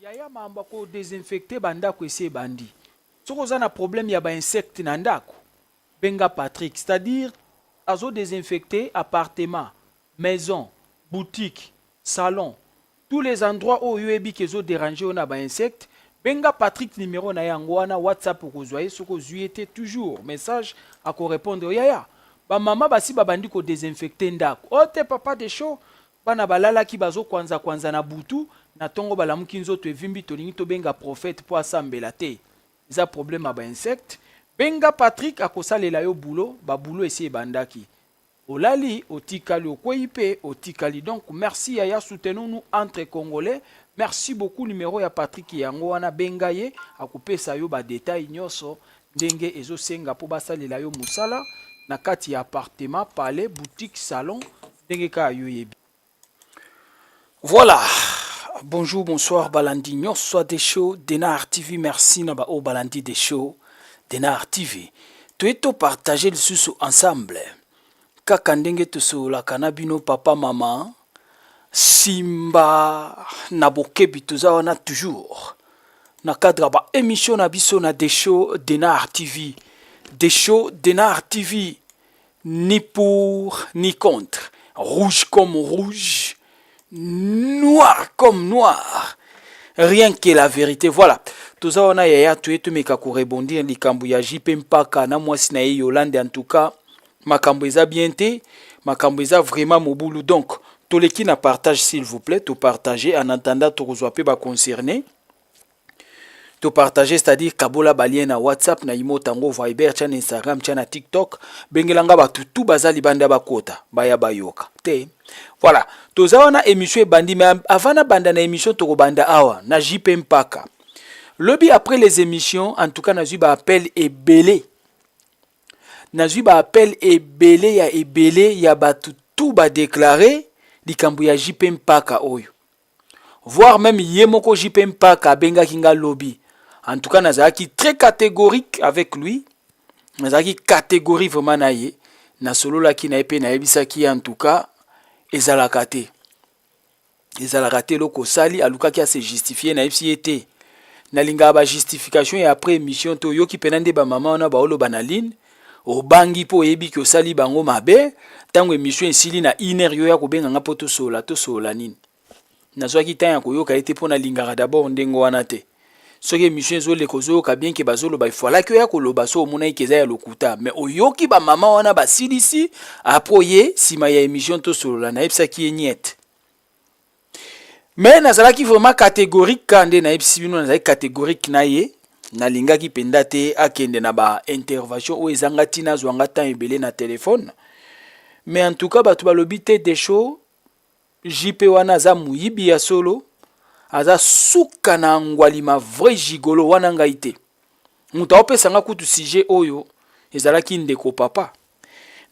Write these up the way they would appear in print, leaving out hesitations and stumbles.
Yaya mamba ko désinfecter bandako ese bandi. Soko za na problème ya ba insecte na ndako. Benga Patrick, c'est-à-dire azo désinfecter appartement, maison, boutique, salon, tous les endroits où yebi kezo déranger on a ba insecte. Benga Patrick numéro na yango wana WhatsApp ko zoyer soko zuité toujours message à ko répondre yaya. Ba mama basi ba bandi ko désinfecter ndako. Ote papa de show bana balala ki bazo kwanza na butu na tongo balamuki nzoto evimbi tolingi to benga prophète po asambela te. Za problème ba insecte. Benga Patrick akosalela yo boulot, ba boulot esi bandaki. Olali otikali okweyipe otikali. Donc merci yaya, soutenons-nous entre Congolais. Merci beaucoup numéro ya Patrick yango wana benga ye akopesa yo ba détail nyonso ndenge ezo senga po basalela yo musala na kati ya appartement, palais, boutique, salon ndenge ka yo yebi. Voilà. Bonjour, bonsoir Balandi nyonso des shows Denar TV, merci na ba o Balandi des shows Denar TV. Tu es partager le sous ensemble. Kaka ndenge tosola kanabino papa maman Simba na bokebi toza wana toujours na cadre ba émission na biso na des shows Denar TV. Des shows Denar TV, ni pour ni contre, rouge comme rouge, noir comme noir, rien que la vérité. Voilà. Toza wana yaya tuetu meka ko rebondir likambu ya JP Mpaka na mwasi na ye Yolande. En tout cas makambo eza bien te, makambo eza vraiment mobulu. Donc toleki na partage s'il vous plaît, to partager en attendant to kozwa pe ba concerné. To partager, c'est-à-dire kabola balien na WhatsApp na imo tango Viber tcha na Instagram tcha na TikTok bengelanga ba tutu bazali banda bakota baya bayoka te. Voilà, toza wana émission bandi, mais avant na banda na émission to banda awa na JP Mpaka. Lobby après les émissions, en tout cas na ba appel et belé. Na ba appel et belé ya ba tutu ba déclarer likambu ya JP Mpaka oyo. Voire même yemoko JP Mpaka benga kinga lobby. En tout cas, nazaki très catégorique avec lui. Nazaki catégorique vraiment naie. Na solo la ki na epe na ebisa ki en tout cas ezalakate. Ezalakate loko sali aluka ki a se justifier na ebisi ete. Na linga ba justification et après émission to yo ki penande ba maman na ba olo banaline. O bangi po ebi ki osali bango mabe. Tango émission esili na iner yo ya kobenga nga poto sola nini. Nazwaki tan ya koyoka ete pona lingara d'abord ndengo wana te. Soki émission zo le kozo ka bien ke bazolo ba ifala ke ya koloba so mona ikeza ya lokuta mais oyoki ba mama wana ba silisi aproye sima ya émission to solo na epsa ki nyet. Mais nazalaki vraiment catégorique kande na epsi bino nazalaki catégorique na ye na lingaki pendate akende na ba intervention o ezangati na zwanga tan ebele na téléphone. Mais en tout cas batu balobi te des shows JP wana za muyibi ya solo. Aza suka na ngwalima vrai gigolo wana ngai te. Muta opesa nga kutu sujet oyo ezalaki ndeko papa.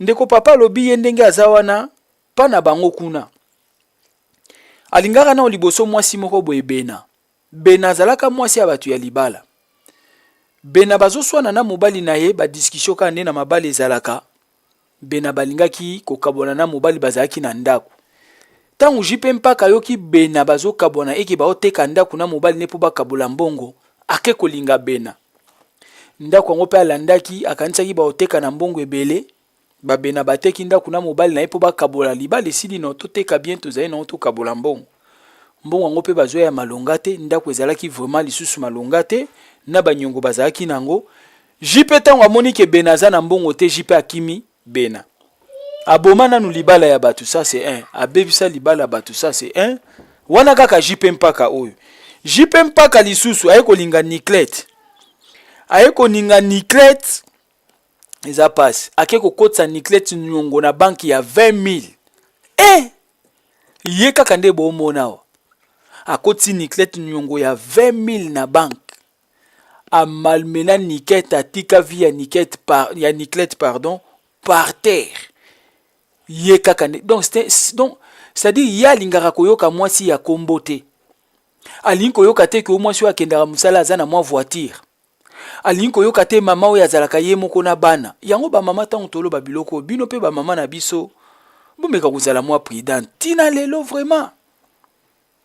Ndeko papa lobi ye ndenge aza wana pa na bango kuna. Alingaka na liboso mwasi moko boye Bena. Bena azalaka mwasi ya batu ya libala. Bena bazoswana na mobali na ye ba discussion ka nde na mabali ezalaka. Bena balingaki kokabona na mobali bazalaki na ndako. Tangu JP Mpaka yoki Bena bazo kabona eki ba oteka ndako na mobali ne po bakabola mbongo ake kolinga Bena. Ndako ngo pe alandaki akanisaki ba oteka na mbongo ebele ba Bena bateki ndako na mobali na po bakabola libala sili no toteka bien tozai no to kabola mbongo. Mbongo ngo pe bazo ya malonga te ndako ezalaki vraiment lisusu malonga te na banyongo bazalaki nango. JP tango amoni ke Bena za na mbongo te JP akimi Bena. Aboma nanu libala ya batu ça c'est un. Abebisa libala batu ça c'est un. Wana kaka JP Mpaka oyo. JP Mpaka lisusu ayeko linga Niclette. Ayeko ninga Niclette. eza passe ake kokotisa Niclette Nyongo na banki ya 20 000 ye kaka nde bomona awa akotisi Niclette Nyongo ya 20 000 na banki amalmena Niclette atika vi ya Niclette pardon par terre ye kaka nde donc c'est-à-dire ye alingaka koyoka mwasi ya kombo te alingi koyoka te ke mwasi oyo akendaka mosala aza na mwa voiture alingi koyoka te mama oyo azalaka ye moko na bana yango bamama ntango toloba biloko bino mpe bamama na biso bomeka kozala mwa prudent tina lelo vraiment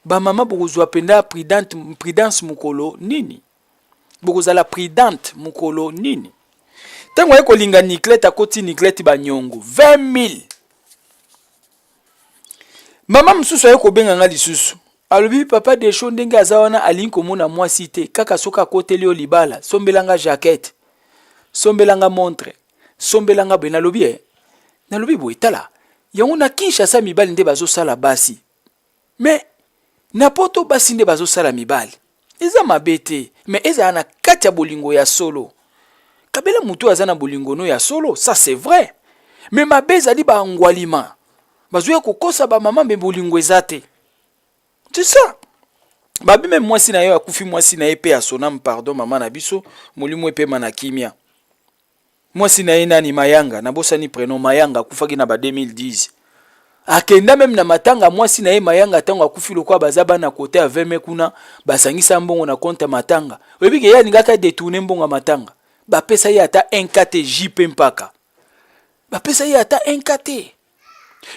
bamama bokozwa penda prudence mokolo nini bokozala prudente mokolo nini ntango aye kolinga Niclette akoti Niclette banyongo 20 000 mama mosusu aye kobenga nga lisusu alobi papa Desho ndenge aza wana alingi komona mwasi te kaka soka akoteli yo libala sombelanga jaquette sombelanga montre sombelanga boye nalobi boye tala yango na Kinshasa mibali nde bazosala basi mais na poto basi nde bazosala mibali eza mabe te mais ezala na kati ya bolingo ya solo kabela mutu aza na bolingo no ya solo ça c'est vrai mais mabe ezali bangwalima bazoya kokosa bamama mbe bolingo eza te. C'est ça. Babi même moi si na yo akufi moi si na epe ya sonam pardon mama na biso molimo epe manakimia. Moi si na ina ni Mayanga na bosa ni prénom Mayanga akufaki na ba 2010. Akenda même na matanga moi si na ye Mayanga tango akufi lokwa bazaba na côté ya 20 kuna basangisa mbongo na compte matanga. Webi ke ya ningaka détourner mbongo matanga. Ba pesa ye ata 1KT JP mpaka. Ba pesa ye ata 1KT.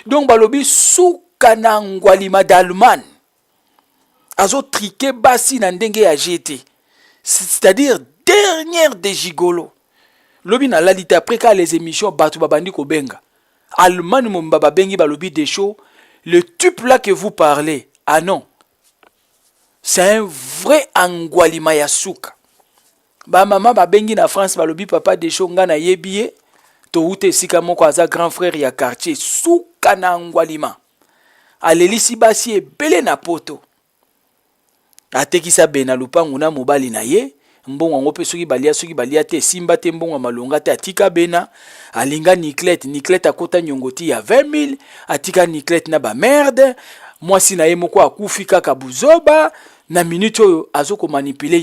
Donc balobi suka na ngwalima d'Allemagne. Azo triqué basi na ndenge ya GT. C'est-à-dire dernière des gigolos. Lobi na lalite après quand les émissions batu babandi ko benga. Allemagne mon baba bengi balobi des shows. Le type là que vous parlez. Ah non. C'est un vrai angwalima ya suka. Ba mama ba bengi na France balobi papa des shows nga na yebiye. To ute sika moko aza grand frère ya quartier suka na angwalima. Alelisi basi ebele na poto. Atekisa bena lupangu na mobali na ye mbongo ngo pe soki balia te simba te mbongo malonga te atika bena alinga Niclette akota nyongoti ya 20 000 atika Niclette na ba merde mwasi na ye moko akufi kaka buzoba na minute oyo azoko manipuler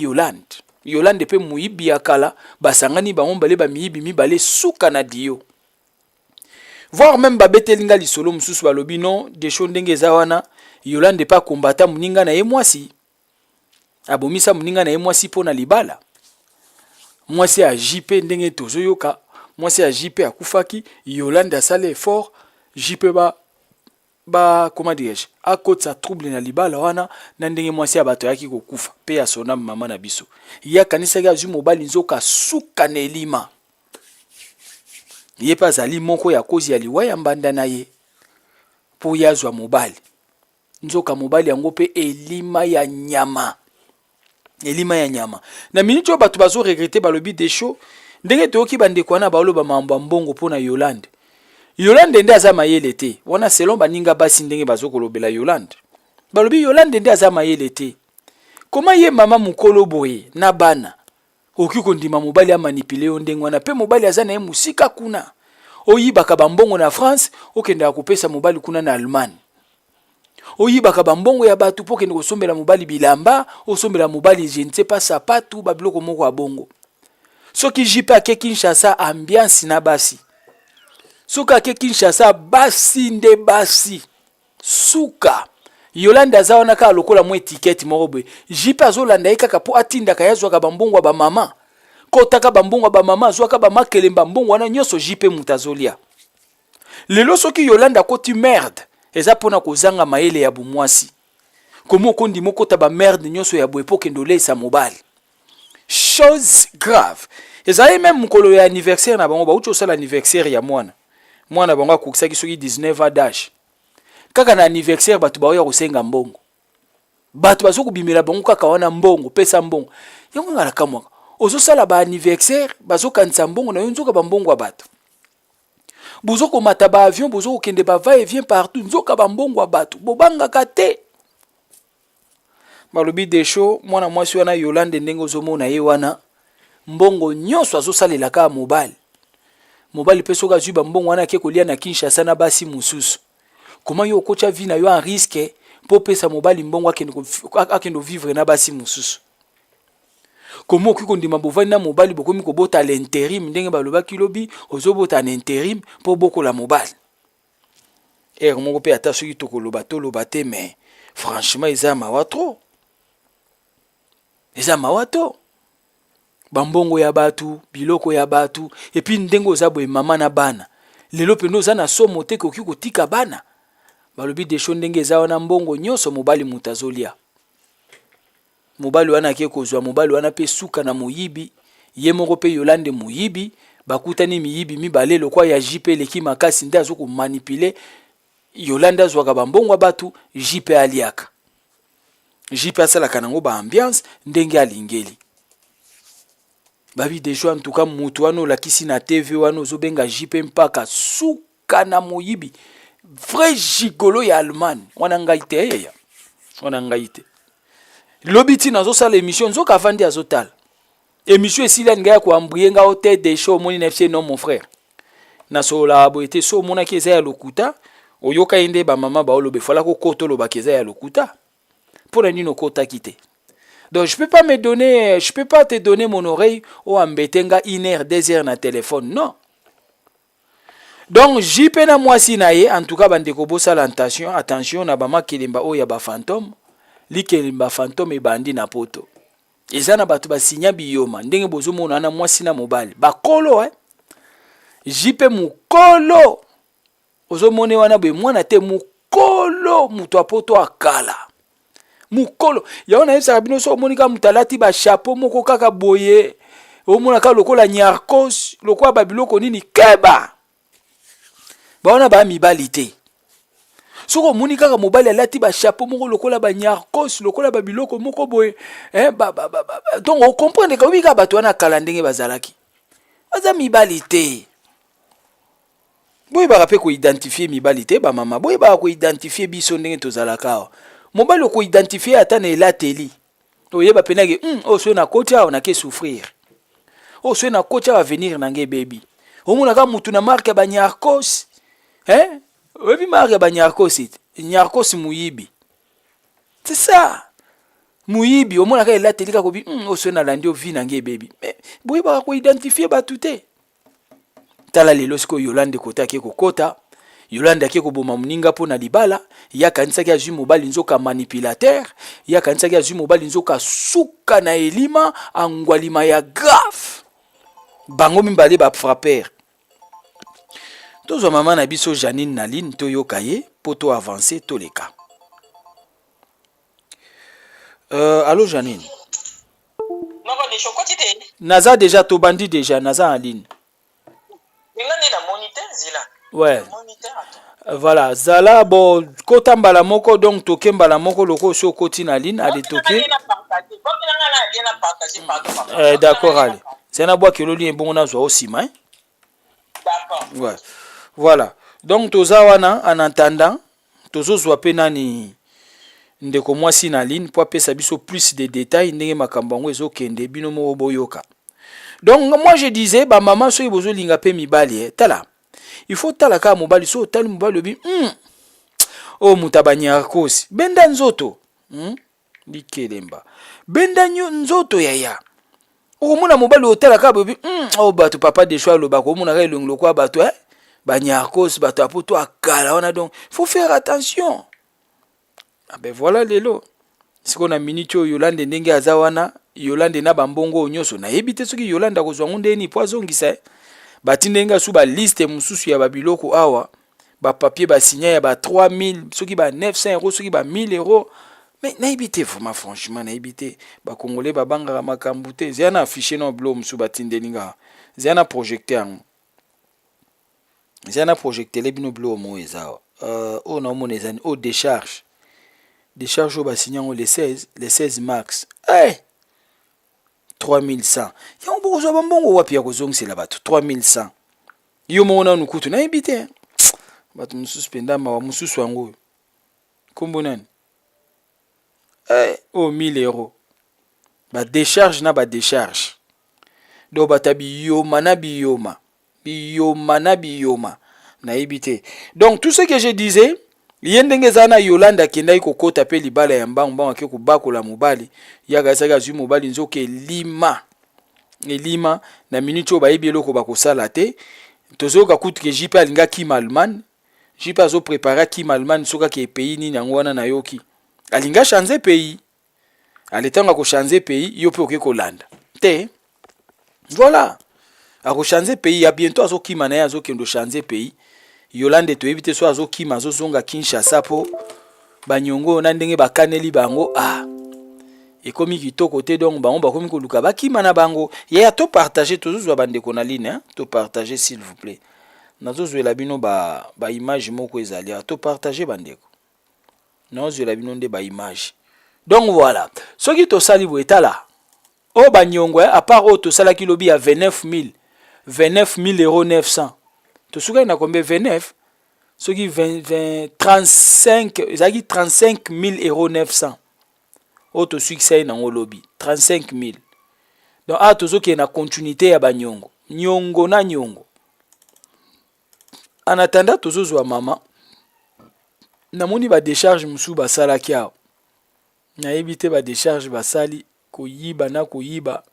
Yolande pe muibi akala basangani ba ombale ba miibi mibale suka na dio voir même babetelinga lisolo mususu balobi non de shondenge zawana Yolande pa kombata muninga na ye mwasi abomisa muninga na ye mwasi pona libala mwasi a JP ndenge tozo yoka mwasi a JP akufaki Yolande asale effort JP ba comment dirais-je akotsa trouble na libala wana na ndenge mwasi abato yaki kokufa pe ya sona mama na biso ya kanisa ga zu mobali nzoka suka na elima ye pa zali moko ya kozi ya liwa ya mbanda na ye po yazwa mobali nzoka mobali yango pe elima ya nyama na minute oyo bato bazo regretter balobi des shows ndenge toyoki bandeko wana baloba mambo mbongo pona Yolande nde aza mayele te wana selon baninga basi ndenge bazo kolobela Yolande balobi Yolande nde aza mayele te koma ye mama mukolo boye na bana oki kondima mobali a manipuler yo ndenge wana pe mobali aza na ye musika kuna oyibaka bambongo na France okenda kopesa mobali kuna na Allemagne oyibaka bambongo ya batu po kende kosombela mobali bilamba osombela mobali je ne sais pas sapatu babiloko moko ya bongo soki jipe ake Kinshasa ambiance na basi soki ake Kinshasa basi nde basi suka Yolande aza wana ka lokola mo etiketi moko boye jipe azolanda ye kaka po atindaka yazwaka bambongo ba mama kotaka bambongo ba mama azwaka ba makelemba mbongo wana nyoso jipe mutazolia lelo soki Yolande akoti merde eza pona kozanga maele ya bumwasi komo kondi moko ta ba merde nyoso ya boepoke ndole sa mobali chose grave eza même mukolo ya anniversaire na bango ba ucho sala anniversaire ya mwana bango akukisaki soki 19 ans d'âge kaka na anniversaire batu ba oya kosenga mbongo batu bazoku bimela bango kaka wana mbongo pesa mbongo yango ngala kamwa ozo sala ba anniversaire bazokanisa mbongo na yo nzoka ba mbongo abatu bozoko mata ba avion bozoko kende ba va et vient partout nzoka ba mbongo abatu bobanga kate balobi des shows mwana mwasi wana Yolande ndenge ozomona ye wana mbongo nyoso azosalela ka mobile mobali pe soka zwi bambongo wana ke kolia na Kinshasa na basi mususu. Comment yo kocha vi na yo en risque pour pesa mobali mbongo akendo vivre na basi mususu. Comment okiko ndima bovani na mobali bokomi ko bota l'intérim ndenge baloba kilobi ozobota en intérim pour bokola mobali. Moko pe ata soki tokoloba toloba te mais franchement eza mawa trop. Eza mawa to. Bambongo ya batu, biloko ya batu, et puis ndengo zabo e mama na bana. Lelo pendo za na somo te koki kotika bana. Balobi desho ndenge za wana mbongo nyoso mobali mutazolia. Mobali wana ke kozwa mobali wana pe suka na muyibi, ye moko pe Yolande muyibi, bakutani miyibi mibale lokwa ya JP leki makasi nda zo ko manipuler. Yolande azwaka bambongo batu, JP aliaka. JP asala kanango ba ambiance ndenge alingeli. Babi dejo en tout cas mutu wano lakisi na TV wano zobenga JP mpaka suka na muyibi. Vrai gigolo ya Allemagne. Wana ngaite ya. Wana ngaite. Lobiti nazo sala émission nzoka avandi azotala. Émission esila ngaya ko ambuyenga hotel de show moni nefse non mon frère. Na sola abo ete so mona keza ya lokuta. Oyoka ende ba mama ba olobe fala ko koto loba keza ya lokuta. Pour nino kota kite. Donc je peux pas te donner mon oreille ou ambetenga 1 heure 2 heures na téléphone. Non. Donc JP na mwasi na ye en tout cas bandeko bosala attention na bama kelemba oya ba fantôme. Li kelemba fantôme e bandi na poto. Eza na batu ba sinya biyoma ndenge bozomona na mwasi na mobali. Ba kolo JP mukolo. Ozomone wana be mwana te mukolo mutu apoto akala. Mukolo ya ona yesa bino so monika mutalati ba chapeau moko kaka boye. Omona ka lokola nyarkos lokwa babiloko nini keba. Baona ba mibali te. Soko moni kaka mobali alati ba chapeau moko lokola ba nyarkos lokola ba biloko moko boye donc on comprend que oui ka bato wana kala ndenge bazalaki. Aza mibali te. Boye ba rapé ko identifier mibali te ba mama boye ba ko identifier biso ndenge tozalaka. Mobali ko identifier ata na elateli. Oyeba penage so na kocha on a ke souffrir. So na kocha va venir nange baby. Omona ka mutu na marque ba nyarkos. Oui, marque ba nyarkos muyibi. C'est ça. Muyibi, au moins la la télé kakobi, so na landi o vi nange baby. Mais boy ba ko identifier ba tuté. Tala lelo siko Yolande kota ke ko kota. Yolande ke ko boma muninga po na libala, ya kanisa ke azu mobali nzoka manipulateur, ya kanisa ke azu mobali nzoka suka na elima angwalima ya grave. Bango mimbale ba frapper. Tozo maman na biso Janine Naline to yokaye poto avancer to les cas. Allô Janine. Naza déjà to bandi déjà naza en ligne. Ouais. Voilà, zala bon kota mbala moko donc toke mbala moko loko so koti na ligne allez toke. D'accord allez. C'est na bois que le lien bon na zo aussi hein. D'accord. Ouais. Voilà. Donc toza wana en attendant tozo zwa pe nani ndeko mwasi na ligne pour pesa biso plus de détails ndenge makambango ezokende bino mo boyoka. Donc moi je disais ba maman so ibozo linga pe mibali tala. Il faut tala ka mobali so tali mobali bi oh mutabanya kosi benda nzoto likelemba benda nzoto yaya. Okomona mobali otala ka bi oh batu papa de choix lo ba ko mona ka elonglo kwa batu Banyarkos, bato apoto akala, on a donc, faut faire attention. Ah ben voilà lelo. Si on a minute Yolande ndenge azawana, Yolande na bambongo nyoso na ebite soki Yolande akozwa ngunde ni poisongisa. Batindenga su ba liste mususu ya babiloko awa, ba papier ba signer ya ba 3000, soki ba 900 euros, soki ba 1000 euros. Mais na ebite vraiment franchement na ebite ba congolais ba banga makambu te. Ziana affiché no blom su batindelinga. Ziana projecteur. Ziana projecté les bino bleu mo ezao. On a mon ezani au décharge. Décharge au basignan les 16 max. 3100. Ya on bozo bambongo wapi ya kozong c'est là-bas 3100. Yo mona nukutu na ebite. Batu mususpenda ma wa mususu wango. Kombo nani? 1000 euros. Ba décharge na ba décharge. Do batabi yoma na biyoma. biyoma na biyoma na ibite. Donc tout ce que je disais, yendenge zana Yolanda kendai kokota pe libala ya mbangu mbangu ake kubakola mobali yaka saka zwi mobali nzoke lima na minute oyo bayebi eloko bakosala te. Tozoka kutu ke jipe alinga Kim Allman, jipe azo prepara Kim Allman soka ke pays nini yango wana na yoki alinga changer pays, aletanga ko changer pays yo pe oke kolanda te. Voilà, ako changer pays ya bientôt azo kima na ya azo kendo changer pays. Yolande to ebite so azo kima azo zonga Kinshasa po banyongo na ndenge bakaneli bango ekomi kitoko te, donc bango bakomi koluka bakima na bango ya to partager toujours bandeko na ligne, hein, to partager s'il vous plaît. Nazozwela bino ba image moko ezali to partager bandeko, nazozwela bino nde ba image. Donc voilà, soki to sali bo etala o banyongo à part o to sala kilobi à 29 000 euros 900 to suka na combien 29 soki 35 ezaki 35 000 euros 900 auto succès na lobby 35 000. Donc tozoki na continuité ya banyongo nyongo na nyongo. En attendant tozozwa mama namoni ba décharge musu basala kiao na ebite ba décharge basali koyiba na koyiba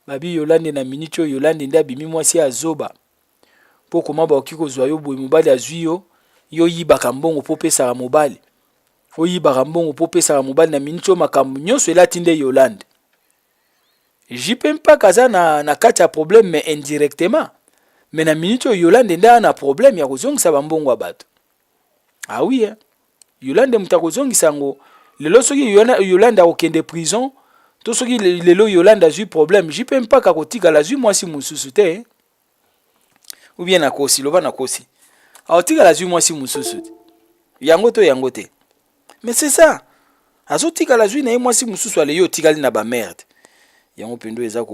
babi Yolande na minute oyo Yolande nda bimi mwasi azoba po koma ba okiko zwa yo boy mobali azwi yo yibaka mbongo po pesa mobali oyibaka mbongo po pesa mobali na minute oyo makambo nyonso elati nde Yolande. Jipe mpa kaza na kati ya problème mais indirectement, mais na minute oyo Yolande nda na problème ya kozongisa bambongo ya bato. Ah oui, hein? Yolande mutakozongisa ngo lelo soki Yolande akokende prison to soki lelo Yolande azwi problème jipe mpa kakotika la zwi mwasi mususu te, hein? Ou bien nakosi loba nakosi aotika la zwi mwasi mususu te yango te. Mais c'est ça, azotika la zwi na ye mwasi mususu ale yo tikali na ba merde yango pendo eza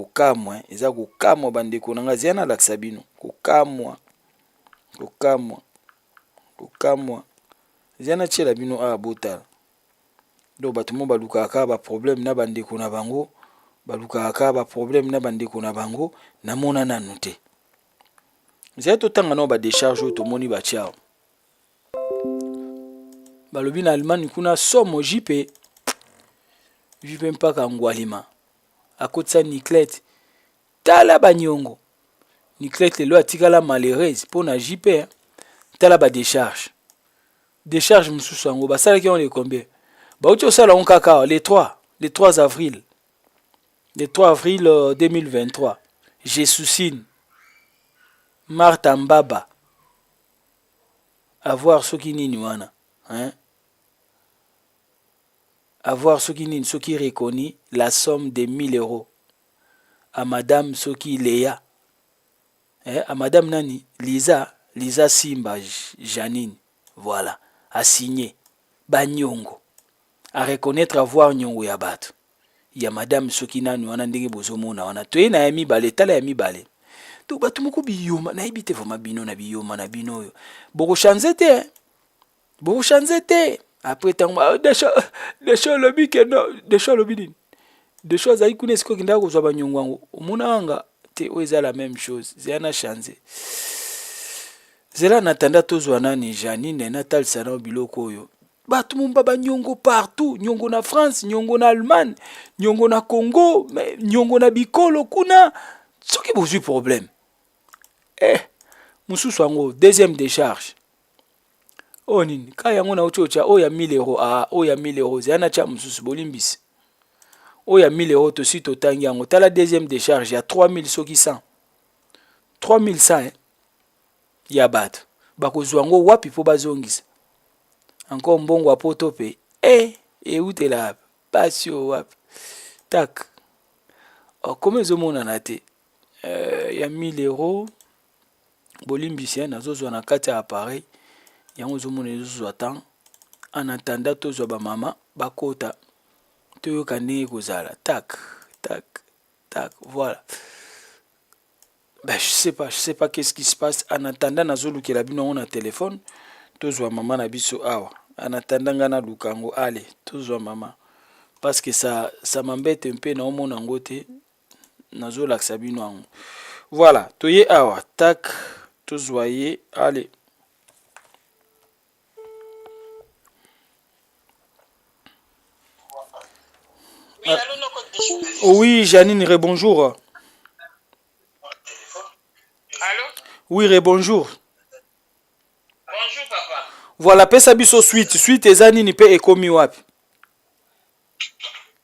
kokamwa bandeko nanga ziana lakisa bino kokamwa ziana tiela bino botala. Do bato mo balukaka ba problème na bandeko na bango, balukaka ba problème na bandeko na bango na mona nanu te. Zia to tanga no ba décharge to moni ba tiao balobi na Allemagne kuna somo jipe mpaka ngwalima akotsa Niclette tala banyongo Niclette lelo atikala malheureuse pona jipe tala ba décharge mususu yango basalaki on les combien bauti osala on kaka le 3 avril 2023 Jesusine Martha Mbaba avoir soki nini wana, hein? Avoir soki nini soki reconnu la somme de 1000 euros à madame soki Léa, hein? À madame nani Lisa Simba Janine, voilà, a signé banyongo à reconnaître avoir nyongo ya bato ya madame soki nani wana ndenge bozomona wana toye na yami bale tala yami bale to bato moko biyoma na ebite voma bino na biyoma na bino yo boko changer te après tant des choses lobi que non des choses lobi nini des choses ayi kuna siko kinda kozwa banyongo wango omona anga te oza la même chose ziana changer zela natanda tozwa nani Janine na talisa na biloko oyo bato mumba banyongo partout, nyongo na France, nyongo na Allemagne, nyongo na Congo, nyongo na bikolo kuna soki bozwi problème mususu wango deuxième décharge nini ka yango na uchocha ya 1000 euros ya 1000 euros yana cha mususu bolimbisi ya 1000 euros to si totangi yango tala deuxième décharge ya 3000 soki 100 3100 hein? Ya bato bakozwa ngo wapi po bazongisa encore mbongo wa poto pe utela pasio wapi tak comme ezomona na te ya 1000 euros bolimbisi nazozwa na kati ya appareil yango zomona ezozwa temps en attendant tozwa ba mama bakota toyoka ndenge kozala tak voilà. Ben, je sais pas qu'est-ce qui se passe. En attendant nazolukela bino na téléphone tozwa mama na biso awa en attendant ngana lukango allez tozwa mama parce que ça m'embête un peu na omona ngote nazolakisa bino ango Voilà, toye awa, tac, tozoye, allez. Oui, allô, non, oui, Janine, rebonjour. allô? Oui, rebonjour. Bonjour, papa. Voilà, pesa biso suite. Suite eza nini pe ekomi wapi?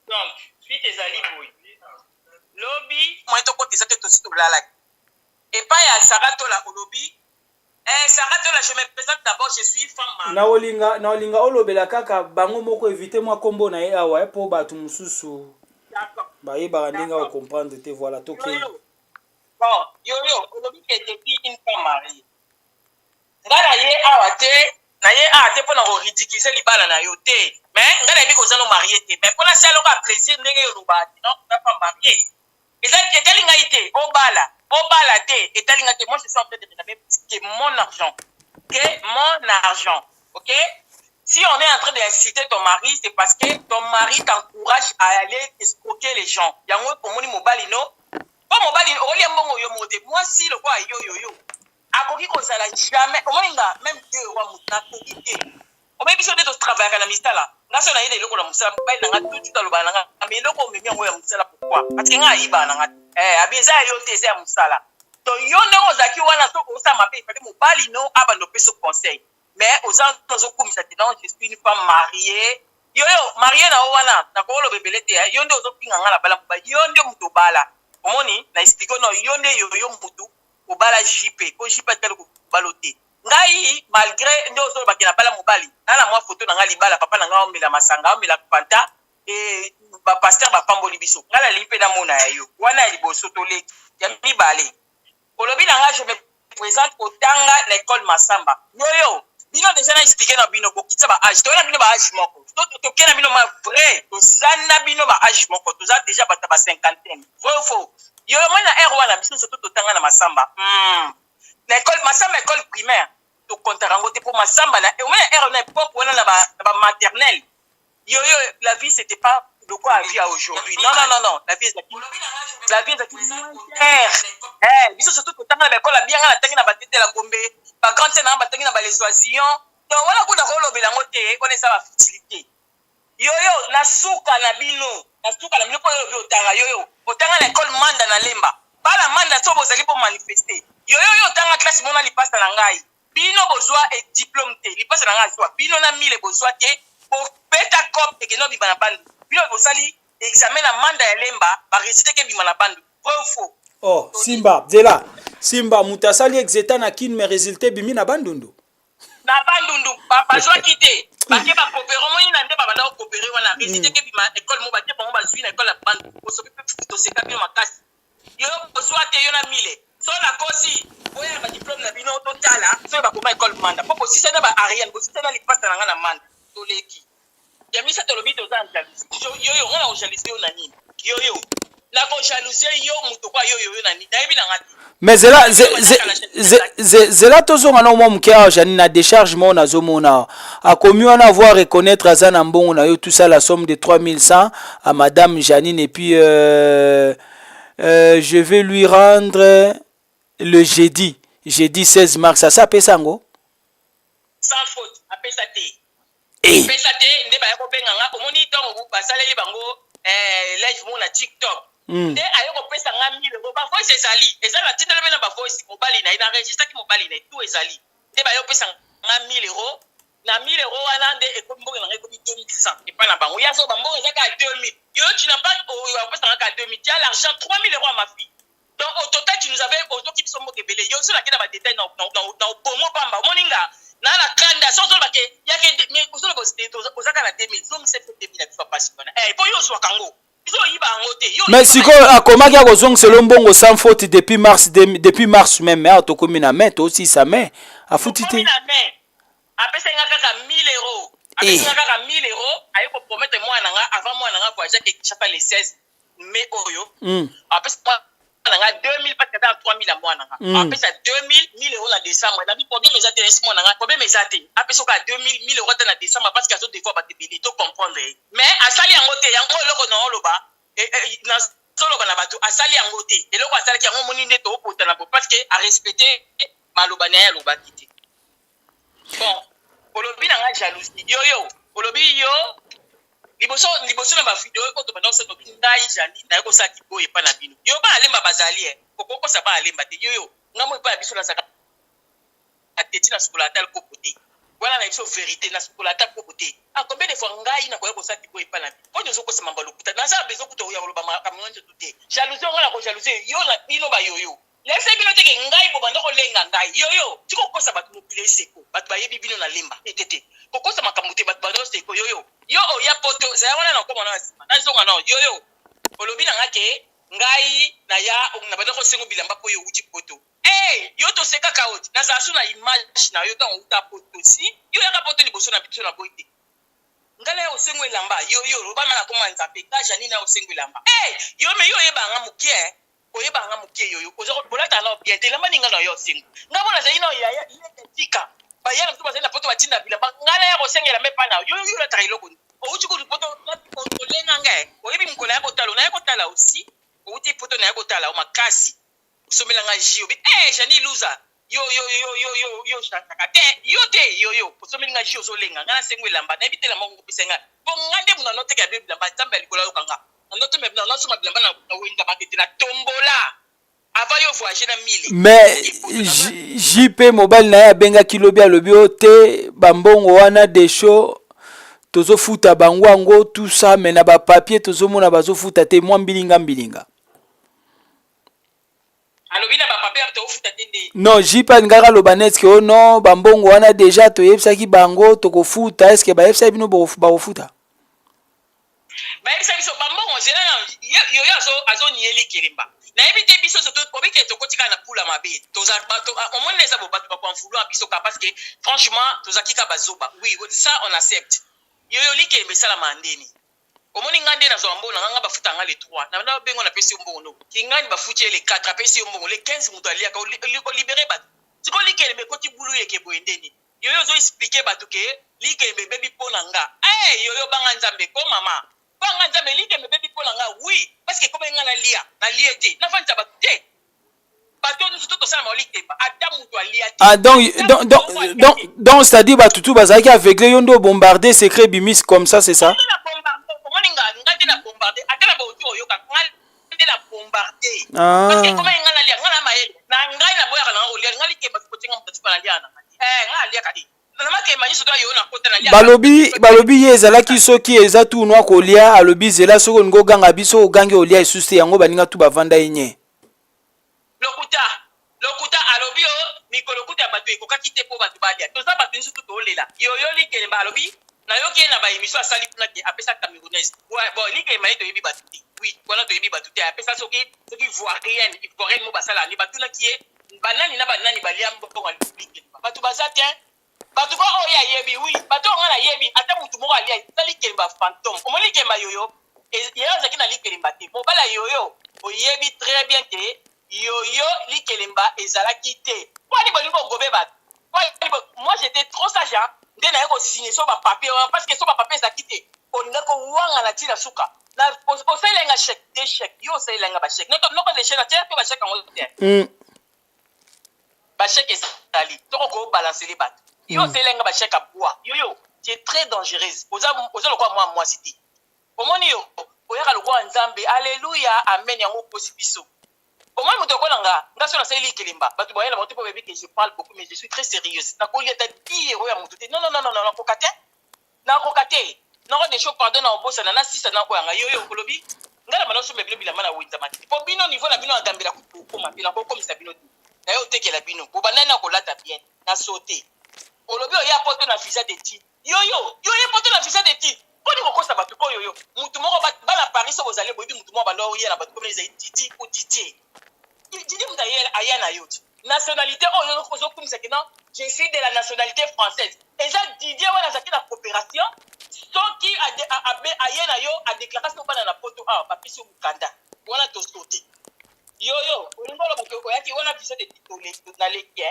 Donc, suite ezali boy. Lobby, moi to côté ça te aussi to blala. Et pas ya Saratola au lobby. Saratola, je me présente d'abord, je suis femme. Na olinga olobela kaka bango moko éviter moi kombo na ye awa po batu mususu. D'accord. Ba yeba ndinga o comprendre te voilà to ke. Bon, yo au lobby que depuis une femme mariée. Ngala ye awate, na ye awate pour na ridiculiser libala na yo te. Mais ngala bi ko zalo marié te. Mais pour la seule ka plaisir ndenge yo loba, non, pas femme mariée. Et telle ngalité, au bala te, et telle ngalité, moi je suis en train de réclamer que mon argent, ok? Si on est en train d'inciter ton mari, c'est parce que ton mari t'encourage à aller escroquer les gens. Yango pour moni mobali no, pas mobali, olie mbongo yo mote. Moi si le quoi yo. Akoki ko sala jamais, au moins même deux wa mutna kokite. O même biso de travailler à la mistala. Ngaso na yele loko la musala, ba na ngatu tuta lo bana nga. Mais loko memi ngo ya musala pourquoi? Parce que nga iba na ngatu. Abieza yo te ya musala. To yo ndeko zaki wana to ko sa mabe, fallait mobali no aba no peso conseil. Mais aux gens zo komisa te non, je suis une femme mariée. Yo mariée na wana, na ko lo bebele te. Yo ndo zo pinga nga la bala ba. Yo ndo muto bala. Omoni na explique no yo nde yo mutu obala JP. Ko JP tel ko balote. Ngai malgré ndo zo bakina bala mobali. Na mwa photo na nga libala papa na nga omela masanga omela panta et ba pasteur ba pamboli biso. Ngala lipe na mona ya yo. Wana liboso to leki. Ya mibale. Olobi na nga je me présente au tanga l'école Masamba. Yo. Bino déjà na expliquer na bino ko kitsa ba âge. To na bino ba âge moko. To kena bino ma vrai. To zanna bino ba âge moko. To za déjà ba ta ba cinquantaine. Vrai ou faux? Yo mo na R wana biso so to tanga na Masamba. L'école Masamba école primaire. To kontarango te pour Masamba na au moins R na époque wana na ba maternelle. Yo la vie c'était pas de quoi la vie à aujourd'hui. Non. La vie est biso surtout que tanga na école bien na tangi na ba tete la gombe. Ba grande sœur na ba tangi na ba les oisillons. Donc voilà ko na ko lobela ngote ko ça va futilité. Yo na suka na bino ko yo tanga yo otanga na école manda na lemba. Bala manda so bozali pour manifester. Yo tanga classe mona li passe na ngai. Bino bozwa et diplôme te. Li passe na ngai so. Bino na mille bozwa te pour beta cop et que no bibana bandu. Bino bozali examen na manda ya lemba ba réciter ke bimana bandu. Vrai ou faux? Oh, Simba mutasali exeta na kin mais résultat bimi na bandundu. Na bandundu papa zo kité. Ba ke ba coopérer mo ina nde ba banda coopérer wana réciter ke bima école mo ba te ba zui na école la bandu. Ko so pe to se ka bino makasi. Yo bozwa te yo na mille. So la kosi oya ba diplôme na bino to tala so ba koma école manda. Poko si ça na ba Ariane, bo si ça na li passe na nga na manda. To leki. Ya misa to lobi to za jalousie. Yo ngana o jalousie yo na nini? Yo. La ko jalousie yo muto kwa yo na nini? Daibi na ngati. Mais zela tozonga na mwa muke a Janine na décharge mo na zomona a commis on avoir reconnaître azana mbongo na yo tout ça la somme de 3100 à madame Janine et puis je vais lui rendre le jeudi 16 mars ça peut sango sans faute apesa te apesa te nde ba yako benga nga omoni tongo basaleli bango live mo na TikTok nde ayoko pesa nga 1000 euros ba voice ezali na tindela bena ba voice mobali na ina registre ki mobali na tout ezali nde ba yoko pesa nga 1000 euros na 1000 euros wana nde ekomi mbongo na ngai ekomi 2100 et pas na bango yaso ba mbongo ezaka 2000 yo tu n'as pas o pesa nga 2000 tu as l'argent 3000 euros à ma fille. Donc au total tu nous avais auto qui sont mokebele yo so la kena ba détail na pomo pamba moninga na la kanda so so ba ke ya ke mais so ba ozaka na 2000 so c'est 2000 la fois passe bona po yo so kango so yiba ngote yo mais siko akoma kia kozong selon bongo sans faute depuis mars même mais autokomi na main aussi ça main a futité apesa nga kaka 1000 euros apesa nga kaka 1000 euros ayo ko promettre moi na nga avant moi na nga voyage ke chapa les 16 mai oyo apesa nga 2000 parce que dans 3000 à moi na nga apesa 2000 1000 euros na décembre na bi problème les intérêts moi na nga problème les intérêts apesa ka 2000 1000 euros na décembre parce que ça des fois ba te béni to comprendre mais asali yango te yango loko na oloba na azoloba na bato asali yango te eloko asalaki yango moni nde tookota na bo parce que arespecte maloba na ye alobaki te bon olobi na nga jalousie yoyo olobi yo liboso na bavideo oyo tobanda kosala tobi ngai jani naye kosalaki boye epa na bino yo baalemba bazali okokosa baalemba te yoyo nga mo epa na biso nazaka ateti na sukola ata kopo te wana na biso vérité na sukola ata kopo te combien de fois ngai nakoya kosalaki boye epa na bino mpo tozokosa mamba lokuta naza bezo kuta oya koloba makambo nyonso tu te jalousie onga na kojalousie yo na bino bayoyo lese bino teke ngai bobanda kolenga ngai yoyo ti kokosa bato mokili eseko bato bayebi bino na lemba te kokosa makambo te bato banda oseko yoyo yo oya poto zaya wana na okoma na nsima nazonga na yoyo olobi na nga ke ngai na ya na banda kosengo bilamba mpo yo wuti poto yo toseka kaoti nazala so na image na yo ntango outa poto si yo yaka poto liboso na biso na boyi te ngala ya osengo elamba yoyo lobama na koma nzambe nga janine ya osengo elamba yo me yo oyebanga mokie oyebanga mokie yoyo bolata na bien te elamba ninga na yo osengo nga bona zali na yaya tika bayala moto bazali na poto batinda bilamba ngala ya kosengela mpe mpa na yo olataka eloko outi kutu poto olenga nga oyebi mokolo ya kotala na ye kotala aussi outi poto na ye kotala o makasi osomela nga ji obi jani luza yo chantaka te yo te yoyo osomeli nga ji ozolenga nga nasengo elamba nayebi te elamba ngopesa nga mpo nga nde muna noteka be bilamba nzambe ya likolo ayokanga nanosoma bilamba na wenga bakete na tombola avant yo voyage na mile mais JP mobile na ye abengaki lobi alobi o te bambongo wana desho tozofuta bango yango tout ça mais na bapapier tozomona bazofuta te mwa mbilinga alobi na bapapier tofuta te nde non JP alingaka loba netke o non bambongo wana deja toyebisaki bango tokofuta eske bayebisa bino bakofuta bayebisa biso bambongo zela yoyo azonieli kelemba nayebi te biso obike tokotika na pula mabe omoni eza bato bakonfulu biso ka parce que franchement tozalaki ka bazoba oui ça on accepte yoyo likembe esalama ndeni omoni nga nde nazwa mbongo nanga bafuta nga le 3 na bengo napesi yo mbongo no kingani bafuti ye le 4 apesi yo mbongo le 15 moto aliaka olibere bato siko likembe ekoti bulu yeke boye ndeni yoyo ozoexplike bato ke likembe bebi mpo na nga yoyo banga nzambe ko mama banga nzambe likembe bebi mpo na nga oui parce que kobenga nalie te nafandisa bato te bato nyonso to tosala maolikemba ata moto alia te donc c'est-à-dire bato tu bazalaki aveugle yo nde obombarde secret bimis comme ça c'est ça omoni nga nde na bombarde ata na baoto oyoka nga nde na bombarde parce que kobenga nga nalia nga na mayele na ngai na boyaka nanga kolia nga likemba sikotenga moto atuka nalia na nga aliaka te balobi ye ezalaki soki eza tunwa kolia alobi zela soki olingi oganga biso ogangi olia esusu te yango baninga tu bavanda ye nye lokuta alobi o mikolo kuta ya bato ekokaki te mpo bato balia toza bato nyonso tu toolela yoyo likelemba alobi nayoki ye na baémission asali kuna ke apesa camerounaise bon likelemba ye toyebi bato te oui wana toyebi bato te apesa soki ivoirienne mo basala ane batulaki ye banani na banani balia mbongo likelemba bato baza te bato ba oyo ayebi oui bato nga na yebi ata mutu moko alia eza likemba fantôme omoni likemba yoyo ye azalaki na likelemba te mobala yoyo oyebi très bien ke yoyo likelemba ezalaki te po ani bolingi ogobe bato moi j'étais trop sage nde naye kosigne so bapapier parce que so bapapier ezalaki te olinga kowanga na ntina suka osalenga chèque de chèque yo osalenga bachèque noko de chèque atia mpe bachèque yango te bachèque ezali toko kobalancele bato yo osalenga bachèque a bois yoyo tu es très dangereuse oza lokwa mwasi te omoni yo oyaka lokwa nzambe alleluya amen yango okosi biso omoni moto okola nga so nasali likelemba bato bayela bato mpo bayebi ke je parle beaucoup mais je suis très sérieuse nakolia ta dire oyo ya motu te non nakoka te nako desho pardon na obosana na sisa na koyanga yoyo okolobi nga na bana osomba bino bilamba na wenza matiti mpo bino niveau na bino agambela kokoma mpe nakokomisa bino te na ye otekela bino bobandani na kolata bien na so te olobi oya poto na visa de titre yoyo ye poto na visa de titre poni kokosa bato ko yoyo mutu moko bana paris so bozali boyebi mutu moko bando oya na bato komona ezali titi ou titier didi mutu aya na yo ti nationalité oyo ozokumisa ke non je suis de la nationalité française eza didier wana azalaki na coopération soki aye na yo adéclaration bana na poto awa bapesi yo mokanda wana tosote yoyo olingi olobake oyaki wana visa de titre na leki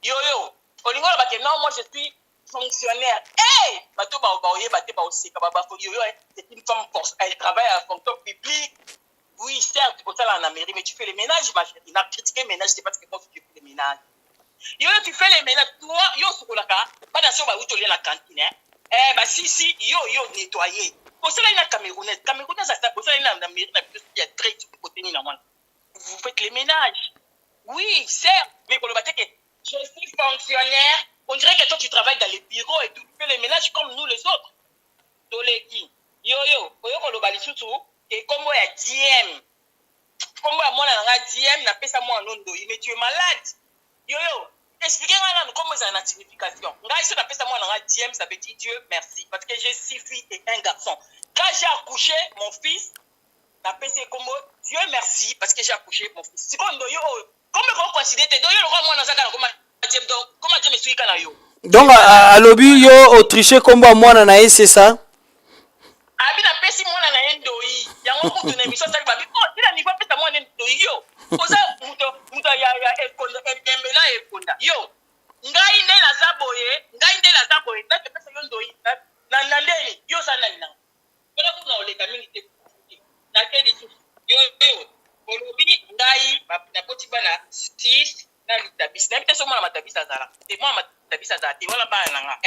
yoyo olingi olobake non moi je suis fonctionnaire bato baoyeba te baoseka yoyo c'est une femme force elle travaille à la fonction publique Oui, certes, au talent en Amérique, mais tu fais les ménages, ma chérie. Il a critiqué les ménages, c'est parce que moi, tu fais les ménages. Yo, tu fais les ménages, toi, yo, ce qu'on a fait, pas dans ce où tu la cantine, hein. Eh, bah, si, yo, nettoyer. Pour cela, il y a Camerounais. Camerounais, ça, pour cela, il y a en Amérique, il y a très du côté, vous faites les ménages. Oui, certes, mais pour le bâtiment, je suis fonctionnaire. On dirait que toi, tu travailles dans les bureaux et tout. Tu fais les ménages comme nous, les autres. Toleki. Yo, pour le bâtiment, et comme moi, il y a DM. Comme moi, DM, n'a pas ça moi en ondo. Mais tu es malade. Yo, expliquez-moi comment ça a une signification. Si on appelle ça moi en DM, ça veut dire Dieu merci. Parce que j'ai 6 filles et un garçon. Quand j'ai accouché mon fils, appelle ça comme Dieu merci parce que j'ai accouché mon fils. C'est comme yo, comment vous considérez que yo le roi moi dans ça comment Dieu me suit quand yo. Donc à lobby yo Autriche comme moi na c'est ça. Abi na pesi mwana na endoi yango kutu na mission sali babi oh ila niveau pesa mwana endoi yo oza muto ya ekonda embela ekonda yo ngai nde na zaboye na pesa yo ndoi na ndeni yo sana nina bona kuna oleka mingi te na kedi tu yo olobi ngai na poti bana 6 na litabisi na pesa mwana matabisa zala te mwana matabisa zala te wala bana nga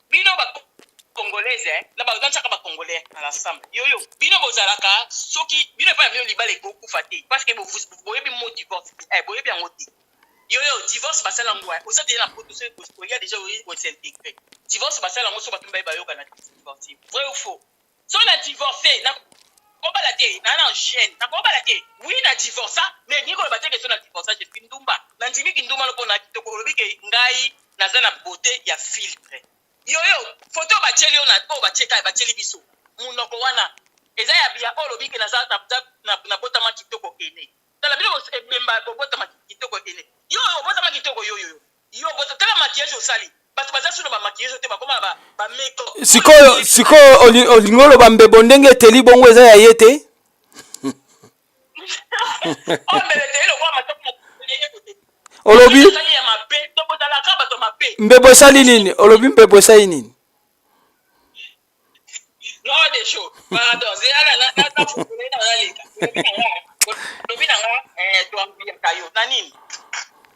bino ba Congolaise, na ba dansa ba Congolais à l'ensemble. Yo bino bozalaka soki bino pa bino libale beaucoup faté parce que vous voyez bien mot divorce. Boyez bien moti. Yo divorce basala ngwa. Au sein de la production il y a déjà on s'intégrer. Divorce basala ngo so ba tumba ba yo kana divorce. Vrai ou faux? So na divorcer na ko ba la té na gêne. Na ko ba la té. Oui na divorce mais ni ko ba té que so na divorce je pindumba. Na ndimi kindumba lo pona kitoko lobi ke ngai na za na beauté ya filtre. Yo photo bacheli on a bacheka bacheli biso munoko wana eza ya bia olobi ke na na bota ma kitoko ene tala bilo ebemba bota ma kitoko ene yo bota ma kitoko yo bota tala maquillage osali bato baza solo ba maquillage te ba koma ba makeup siko olingolo bambe bondenge teli bongo eza ya yete o mbele telo kwa matoko olobi mbebo sali nini olobi mbebo sali nini no de show pardon c'est na fukule na leka lobi na nga to ambia kayo na nini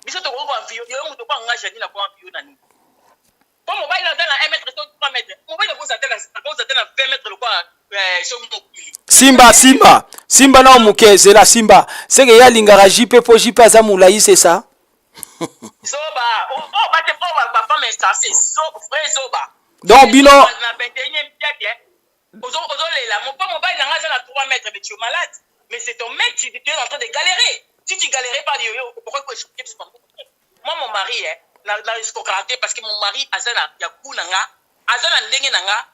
biso to ko ambio yo muto kwa nga jani na kwa ambio na nini kwa mobile na dans 1 mètre to 3 mètres mobile ko za tena 20 mètres le kwa so mo simba na omukeze la simba seke ya lingara jipe po jipe aza mulai c'est ça. Zoba, bate ba femme instancée, frère Zoba. Donc bino na 21e siècle, ozo lela, mon mobile na 3 mètres mais tu es malade. Mais c'est ton mec tu es en train de galérer. Si tu galérais pas pourquoi tu es moi mon mari na escroquerie parce que mon mari azana ya kunanga, azana ndenge nanga.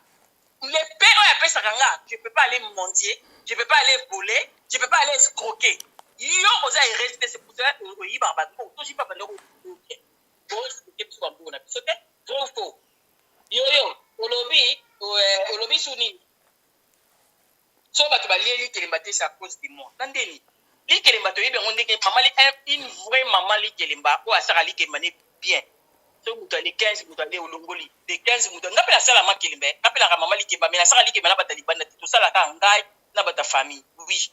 Les pères ya pesa kanga, je peux pas aller mendier, je peux pas aller voler, je peux pas aller escroquer. Yo oza resté c'est pour ça oyi baba ko to si papa ndoko ok bon c'est tout comme on a sauté trop faux yo olobi suni so ba to ba lieli kelemba te c'est à cause de moi tandeni li kelemba to yebe ngonde ke maman une vraie maman li kelemba o asara li kelemba ne bien so muto ali 15 muto ali olongoli de 15 muto ngapela sala ma kelemba ngapela ka maman li kelemba mais asara li kelemba na batali banda to sala ka ngai na bata famille oui.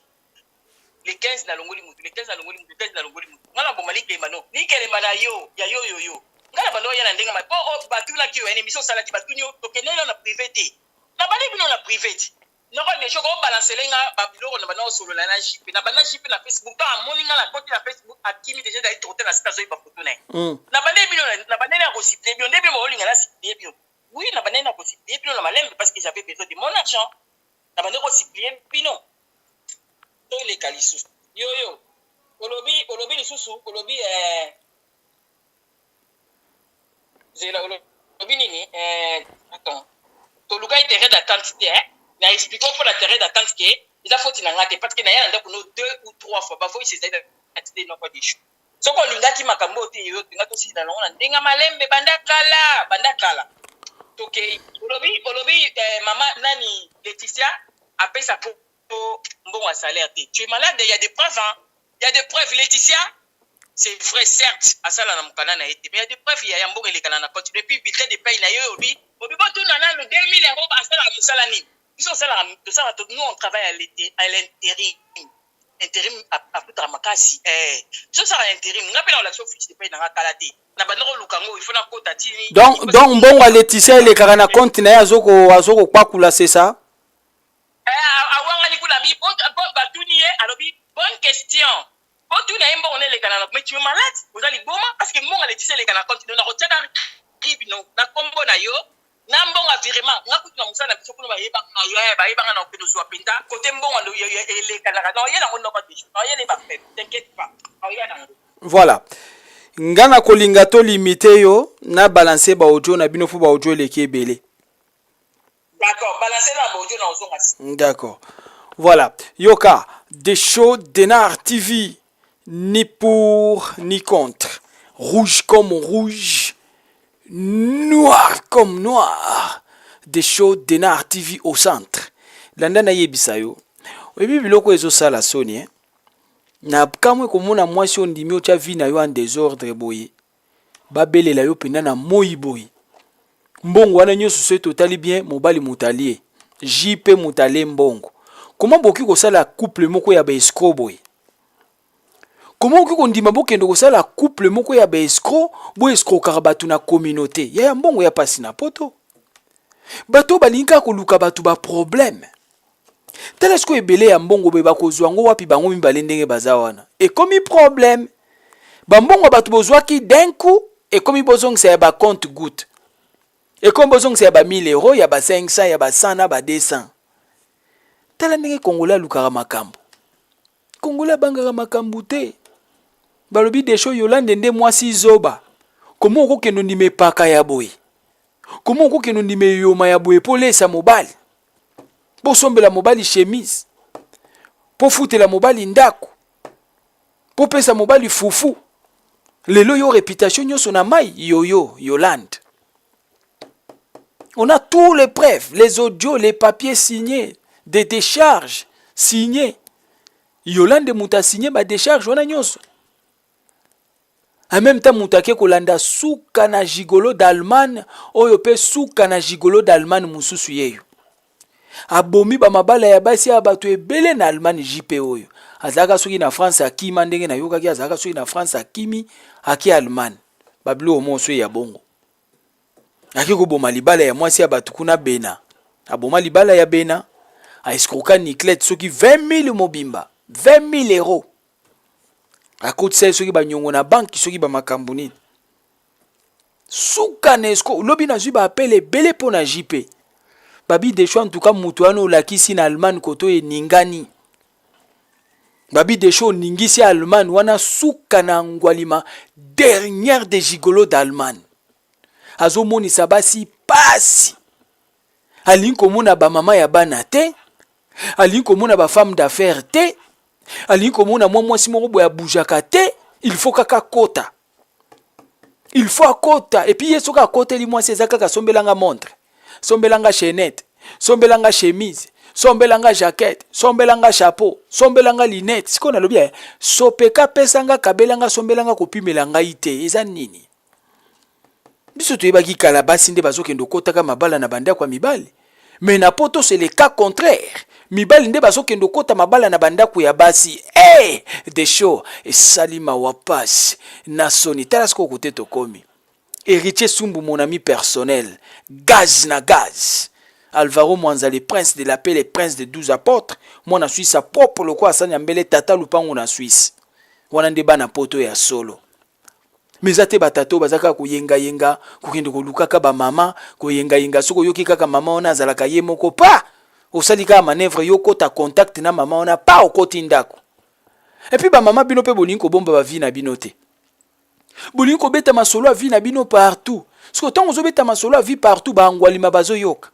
Les 15 na longoli mutu, les 15 na longoli mutu, 15 na longoli mutu. Ngala bomali ke mano. Ni kele mana yo, ya yo. Ngala bano ya na ndenga ma. Batu la ki yo ene mission salati batu nyo to kenelo na privé. Na bali bino na privé. Na ko de choko balancer lenga ba biloko na bano solo la na jipe. Na bana jipe na Facebook ta moni ngala côté na Facebook akimi déjà d'aller trotter na station ba photo na. Na bana bino na bana na ko siple bio ndebe mo linga na siple bio. Oui, na bana na ko siple bio na malembe parce que j'avais besoin de mon argent. Na bana ko siple bino. Les calisous. Yo, olobi lisusu, olobi zela olobi nini attends. To luka intérêt d'attente na expliquer pour l'intérêt d'attente que il a faut tinanga parce que na ya ndako no 2 ou 3 fois ba faut essayer d'attendre non pas des choses. Soko lingaki makambo te yo tinga to sina na ona ndenga malembe bandakala. Okay, olobi mama nani Laetitia appelle ça pour bon à salaire. Tu es malade, il y a des preuves. Il y a des preuves. Laetitia, c'est vrai, certes, à ça, là, mais il y a des preuves. Il y a un bon élément qui a continué. Puis, bulletin de paye, il y a eu, obi, bon, tout le monde, 2000 € à ça, la salani. Nous, on travaille à l'intérim. Intérim à plus de makasi. Je ça intérim. On appelle la chauffeur de paye dans la qualité. Na bandoro lukango il faut na kota tini. Donc mbongo Laetitia le karana compte na azoko kwakula c'est ça? Awanga ni kula bi bon batuni alobi bonne question. Bon tu na imbo on est les canaux mais tu es malade. Vous allez boma parce que mbongo Laetitia le kana compte na rotia na ribi no na kombo na yo. Na mbongo vraiment ngakuti na musana biso kuna bayeba na yo bayeba na opedo zo penda côté mbongo ndo le kana no yena ngondo ba biso no yena ba fait t'inquiète pas no yena. Voilà. Ngana kolinga to limité yo na balancer ba audio na bino fu ba audio leki ebele. D'accord, balancer na ba audio na ozonga. D'accord. Voilà. Yoka, des shows d'Enar TV, ni pour ni contre. Rouge comme rouge, noir comme noir. Des shows d'Enar TV au centre. Landa yebisa yo. Oyebi biloko ezo sala soni na kamwe komona mwasi ondimi otia vi na yo en désordre boye. Babelela yo penda na moi boye. Mbongo wana nyonso so totali bien mobali mutalie. JP mutale mbongo. Comment boki ko sala couple moko ya ba escroc boye? Comment boki ko ndima bokendo ko sala couple moko ya ba escroc bo escroc karabatu na communauté? Ya mbongo ya pasi na poto. Bato balinka ko luka batu ba problème. Telesko ebele ya mbongo be bakozwa ngo wapi bango mibale ndenge bazawana. Et comme problème. Ba mbongo batu bozwaki d'un coup et comme bozong c'est ba compte goutte. Et comme bozong c'est ba 1000 euros, ya ba 500, ya ba 100 na ba 200. Tala ndenge Kongola lukara makambo. Kongola bangara makambo te. Balobi desho Yolande nde mwasi zoba. Komo okokendo ndime paka ya boye. Komo okokendo ndime yoma ya boye po lesa mobali. Po sombela mobali chemise. Po futela mobali ndako. Po pesa mobali fufu. Lelo yo réputation nyonso na mai yoyo Yolande. On a tous les preuves, les audios, les papiers signés, des décharges signées. Yolande muta signé ba décharge wana nyonso. En même temps mutake kolanda suka na gigolo d'Allemagne, oyo pe suka na gigolo d'Allemagne mususu yeyo. Abomi ba mabala ya basi ya bato ebele na Allemagne JP oyo. Azaka soki na France akima ndenge na yoka ki azaka soki na France akimi aki Allemagne. Bablo omonso ya bongo. Aki ko boma libala ya mwasi ya bato kuna bena. Aboma libala ya bena. A escroquer Niclette soki 20 000 mobimba. 20 000 euros. A côté ça soki ba nyongo na banque soki ba makambo nini. Suka nesko lobi na zui ba appelle belé po na JP. Babi de choix en tout cas mutu wana olakisi na Allemagne koto e ningani. Babi de choix ningisi Allemagne wana suka na ngwalima dernière des gigolos d'Allemagne. Azo moni sabasi pasi. Alinko mona ba mama ya bana te. Alinko mona ba femme d'affaires te. Alinko mona mwasi moko boya bujaka te. Il faut kaka kota. Il faut akota. Et puis yeso ka kota li mwasi ezaka ka sombelanga montre. Sombelanga chaînette. Sombelanga chemise. Sombelanga jaquette. Sombelanga chapeau. Sombelanga linette. Siko na lobi sopeka pesanga kabelanga sombelanga kopimelanga ite. Eza nini? Biso toyebaki kala basi nde bazokendo kotaka mabala na banda kwa mibali. Mais na poto c'est le cas contraire. Mibali nde bazokendo kota mabala na banda kwa ya basi. Des shows et salima wapasi na soni tarasko kote tokomi. Héritier Sumbu mon ami personnel. Gaz na gaz. Alvaro Mwanza le prince de la paix, le prince des 12 apôtres. Moi na Suisse sa propre loko asani ambele tata lupango na Suisse. Wana nde bana poto ya solo. Mezate batato bazaka kuyenga yenga kukende kolukaka ba mama kuyenga yenga soko yoki kaka mama ona azalaka ye moko pa osalika manœuvre yoko ta contact na mama ona pa okoti ndako. Et puis ba mama bino pe bolinko bomba ba vie na bino te. Bolinko beta masolo a vie na bino partout. Soko tango zo beta masolo a vie partout ba ngwalima bazo yoka.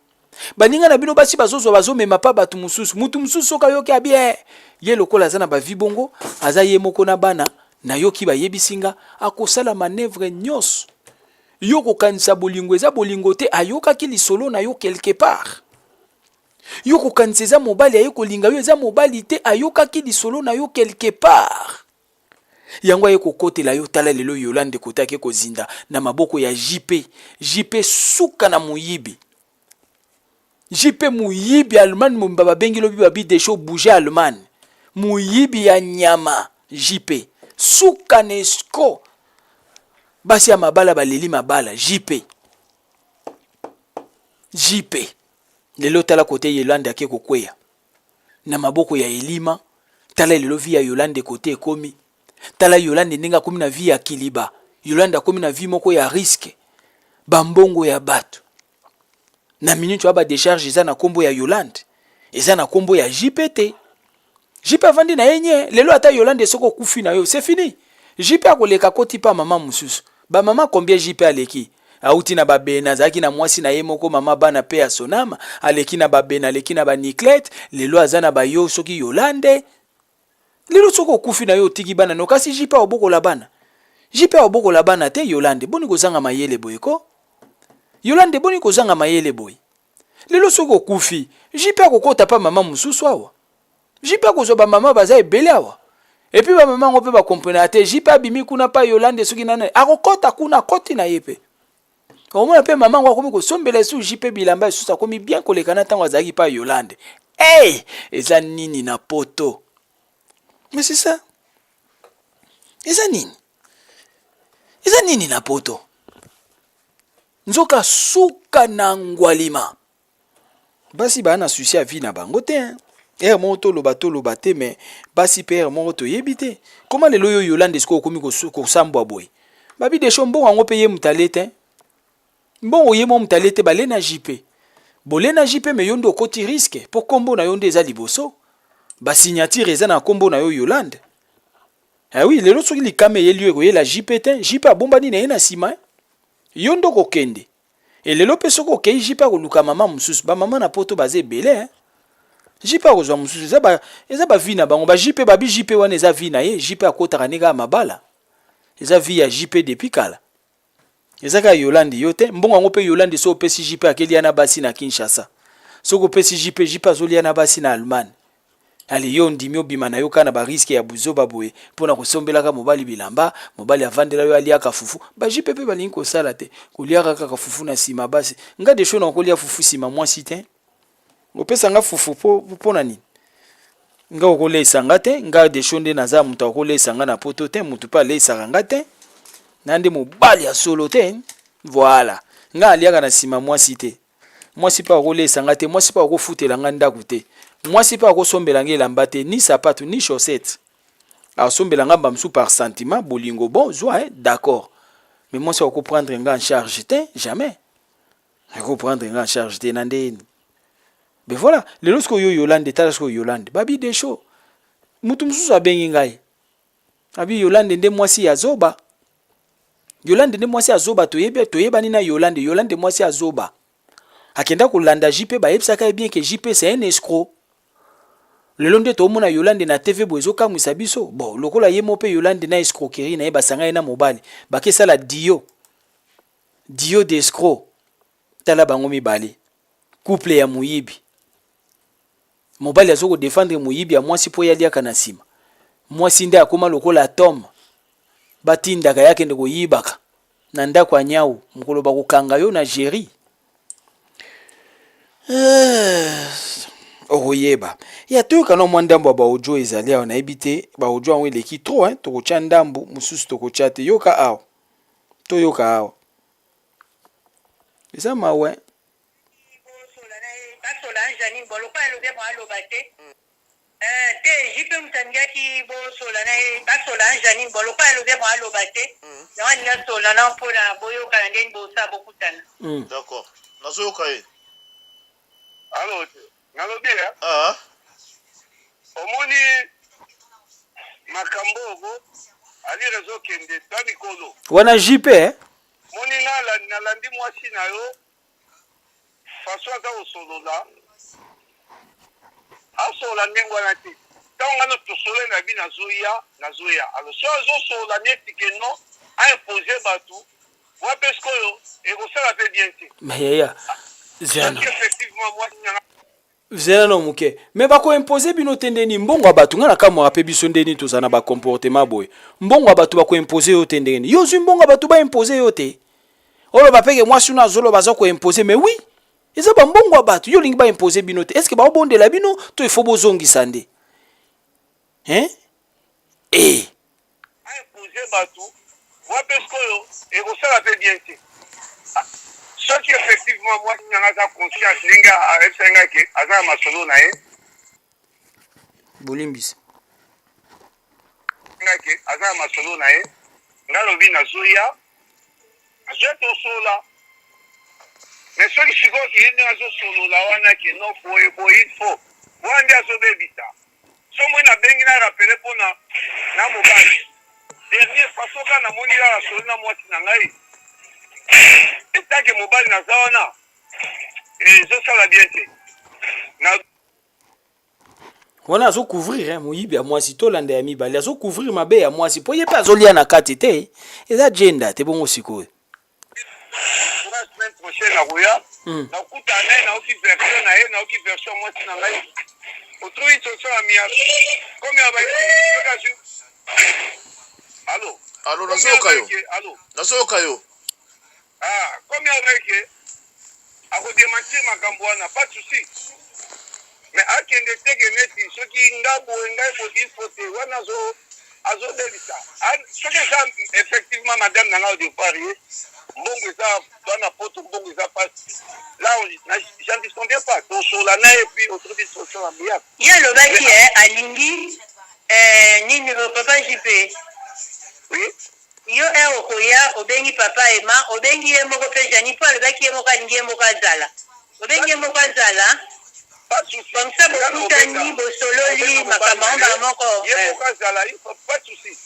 Baninga na bino basi bazo bazo mema pa batu mususu. Mutu mususu soka yoki abie. Ye lokola zana ba vie bongo aza ye moko na bana. Na yoki ba yebisinga akosala manœuvre nyos. Yoko kanisa bolingo eza bolingo te ayoka ki lisolo na yo quelque part. Yoko kanisa eza mobali ayoko linga yo eza mobali te ayoka ki lisolo na yo quelque part. Yango ayeko kote la yo tala lelo Yolande kotake ko zinda na maboko ya JP. JP suka na muyibi. JP muyibi Allemagne mbaba bengi lobi babi desho bouger Allemagne. Muyibi ya nyama JP. Sukanesko. Basi ya mabala baleli mabala JP. JP. Lelo tala kote Yolande ake kokweya. Na maboko ya Elima. Tala lelo vi ya Yolande kote ekomi. Tala Yolande ndinga komi na vi ya Kiliba. Yolande komi na vi moko ya riske. Bambongo ya batu. Na minute waba décharge eza na kombo ya Yolande. Eza na kombo ya JPT. JP avandi na yenye. Lelo ata Yolande soko kufi na yo. C'est fini. JP akoleka koti pa mama mususu. Ba mama combien JP aleki? Auti na babena zaki na mwasi na ye moko mama bana pe ya sonama. Aleki na babena, aleki na ba Niclette. Lelo azana ba yo soki Yolande. Lelo soko kufi na yo tiki bana. No kasi JP oboko la bana. JP oboko la bana te Yolande. Boni kozanga mayele boyeko. Yolande boni kozanga mayele boy. Lelo soko kufi. JP akokota pa mama mususu awa. JP akozo ba mama baza ebele awa. Et puis ba mama ngope ba comprendre te JP abimi kuna pa Yolande soki nana. Akokota kuna koti na yepe. Omona pe mama ngwa komi ko sombela su JP bilamba su sa komi bien kolekana tango azaki pa Yolande. Hey, eza nini na poto. Mais c'est ça. Eza nini? Eza nini na poto. Nzoka suka na ngwalima. Basi bana susi a vie na bango te hein. Monto loba te mais basi père monto yebite. Comment le loyo Yolande sko komi ko sambwa boy. Babi de chombo ngo paye mutalete. Mbongo ye mo mutalete bale na JP. Bolé na JP me yondo koti risque pour kombo na yonde eza liboso. Ba signature eza na kombo na yo Yolande. Ah oui, lelo soki likame ye lieu ko ye la JP te, JP abombani na ye na sima. Yondo ko kende. Et lelo pe soko kei JP ko luka mama mususu, ba mama na poto baze belé hein. JP ko zwa mususu eza ba vi na bango, ba JP babi JP wana eza vi na ye, JP akota kaneka mabala. Eza vi ya JP depuis kala. Ezaka Yolande yote mbongo ngo pe Yolande so pesi JP akeli na basi na Kinshasa. Soko pesi JP azoli na basi na Allemagne. Ali yo ndimi obima na yo kana ba risque ya buzoba boye pona kosombelaka mobali bilamba, mobali avandela yo aliaka fufu. Ba JP pe balingi ko sala te. Koliaka kaka fufu na sima basi. Nga de shona kolia fufu sima mwasi te. Opesa nga fufu po na nini? Nga okolesa nga te, nga de shonde naza mutu okolesa nga na poto te, mutu pa lesa nga te. Nande mobali ya solo te. Voilà. Nga aliaka na sima mwasi te. Mwasi pa okolesa nga te, mwasi pa okofutela nga ndaku te. Mwasi pa okosombela nga elamba te, ni sapato ni chaussette. Asombela nga bamsu par sentiment, bolingo bon, zwa d'accord. Mais mwasi okoprendre nga en charge te, jamais. Okoprendre nga en charge te nande. Mais voilà, le lorsque yo Yolande talasko Yolande, babi de show. Mutu mususu abengi ngai. Abi Yolande nde mwasi ya zoba. Yolande nde mwasi azoba toyeba nina Yolande Yolande mwasi azoba. Akenda kolanda JP ba yebisaka bien que JP c'est un escroc. Le londe to mona Yolande na TV bozo kamwisa biso. Bon, lokola ye mope Yolande na escroquerie na ye basanga na mobali. Ba ke sala dio d'escroc. Tala bango mibali. Couple ya muyibi. Mobali azoko défendre muyibi ya mwasi po yali aka na sima. Mwasi nde akoma lokola atome. Batindaka yake ndeko yibaka na ndako anyau mukolo bakukanga yo na Jerry. Okoyeba ya toyoka no mwandambo ba ojo ezali awa na ebite ba ojo anwe leki trop hein tokocha ndambu mususu tokocha te yoka awa toyoka awa eza mawe te jipe mutangaki bo sola na basola njani bolo pa lo de mo lobate ya ni na sola na mpona boyo kana ndeni bo sa bokutana d'accord nazo kai alors nalobi omoni makambo ali rezo kende tani kolo wana jipe moni nalandi mwasi na yo faso ata osolola asola ndenge wana te ntango ngana tosole na bi nazoya alo so azosola neti ke no aimpose bato wapeske oyo ekosala mpe bien te meya zena effectivement mwasi nyanga zela no muke me bako imposer bino tendeni mbongo abatu ngana kamwa pe biso ndeni tozana ba comportement boy mbongo abatu bako imposer yo tendeni yo zu mbongo abatu ba imposer yo te olo bapeke mwasi na zolo baza ko imposer mais oui eza bambongo ya bato yo lingi baimpose bino te est ce que baobondela bino to il faut bozongisa nde imposer bato wape sikoyo ekosala mpe bien te soki effectivement mwasi nanga aza conscience ndenge ayebisangaki aza na masolo na ye bolimbisa ngaki aza na masolo na ye nga lobi nazoya azoya tosola mais soki sikoyo kili ndenge azosolola wana ke no boye boye fo wana nde azobebisa somoi nabengi na rapele mpona na mobali dernier façon kaka namoni kaka soli na mwasi na ngai etake mobali naza wana ezosala bien te wana azocouvrir moyibi ya mwasi tolanda ya mibali azocouvrir mabe ya mwasi mpo ye mpe azolia na kati te eza jenda te bongo sikoyo semaine prochaine nakoya nakutana naye naoki version na ye naoki version mwasi na ngai otruyi tosala mia komi abaikazu alo alo nazoyoka yo komi abeke akodemantir makambo wana pas souci mais akende teke neti soki nga boye ngai bodil fote wana azobebisa soki eza effectivement madame na nga au départ ye mbongo eza bana poto mbongo eza pasi là j'en disconviens pas tosola na ye puis autorobi tosola bien ye alobaki alingi nini papa jipe oui yo okoya obengi papa ema obengi ye moko mpe jani mpo alobaki ye moko alingi ye moko azala obengi ye moko azala comme ça bokutani bosololi makambo yango moko ye moko azala pas de souci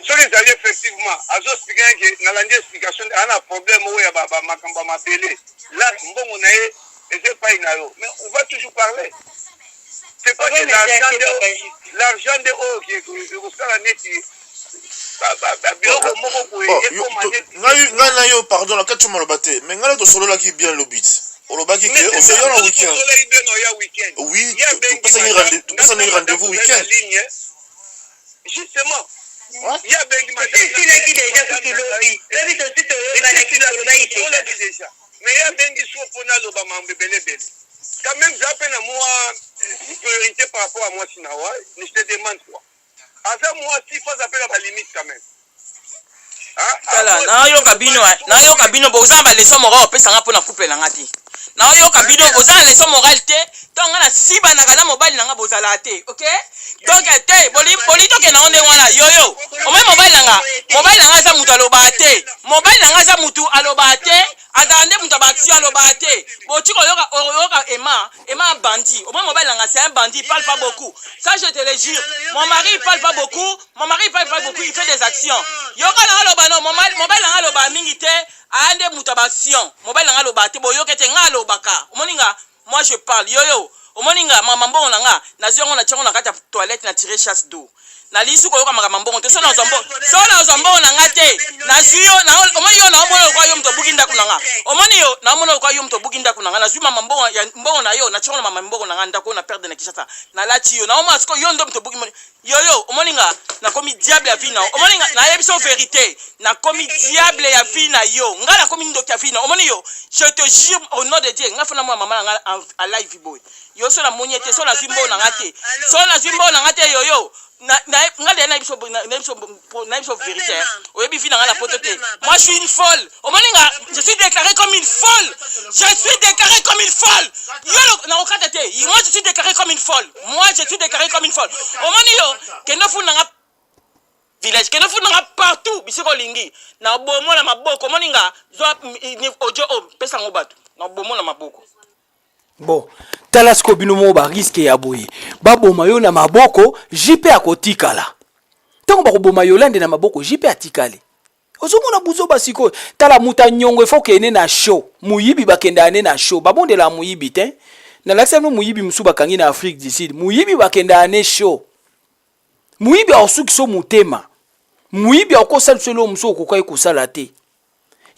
soki ezali effectivement azoexplikake nalandi explication ana problème oyo ya bamakambo ya mabele la mbongo na ye eza epai na yo mais on va toujours parler c'est pas que l'argent de oyo ekosala neti biloko moko boye ekoma neti ngai na yo pardon nakati maloba te mais ngai na tosololaki bien lobit olobaki ke ozoya na weekend oui topesani rendez-vous weekend justement ya bengi sileki deja kuki lobi lobi tosi toyobanaki tolobaki déjà mais ya bengi so mpona aloba mambo ebelebele quand même za mpe na mwa priorité par rapport à mwasi na wa je te demande quoi aza mwasi fo aza mpe na balimite quand même tala nayoka bino boza na baleson moral opesanga mpona couple nanga te nayoka bino boza na leson moral te ntonga na sibanaka na mobali nanga bozala te ok donc te boli tokenda ngo ndenge wana yoyo omoi mobali nanga aza mutu aloba te mobali nanga aza mutu aloba te azala nde mutu abaction aloba te botika oyoka ema bandi omoi mobali nanga c'est un bandit il parle pas beaucoup ça je te le jure mon mari il parle pas beaucoup il fait des actions yoka nanga aloba non mobali nanga aloba mingi te aya nde mutu abaction mobali nanga aloba te boyoke te nga alobaka omoninga moi je parle yoyo omoninga mama mbongo nanga naziongo na tiango na kati ya toilette na tirer chasse d'eau na lisu koyoka makambo mbongo te so na ozwa mbongo nanga te nazwi yo omoni yo naomona lokwa yo mutu obuki ndako nanga omoni yo naomona lokwa yo mutu obuki ndako nanga nazwi mama mbongo na yo na tiango na mama mbongo nanga ndako na perde na Kinshasa nalati yo naomona siko yo ndo mutu obuki yoyo omoninga nakomi diable ya vie na omoninga nayebi so vérité nakomi diable ya vie na yo nga nakomi ndoki ya vie na omoni yo je te jure au nom de Dieu nga fona mwa mama nanga a live boy yo so na moni te so na zwi mbongo nanga te so na zwi mbongo nanga te yoyo na biso vérité oyebi vie nanga na poto te moi je suis une folle omoninga je suis déclaré comme une folle yo na okata te moi je suis déclaré comme une folle omoni yo kendo fu nanga village kendo fu nanga partout bisiko lingi na bomo na maboko omoninga zwa ojo pesa ngo bato na bomo na maboko bon tala siko bino mo bariske ya boye baboma yo na maboko jipe akotikala ntango bakoboma yolande na maboko jipe atikale ozomona buzo basiko tala muta nyongo efo kene na show muyibi bakendane na show babondela muyibi te na lakisa no muyibi musu bakangi na Afrique du Sud muyibi bakendane show muyibi osuki so mutema muyibi akosala selo musu okokai kusala te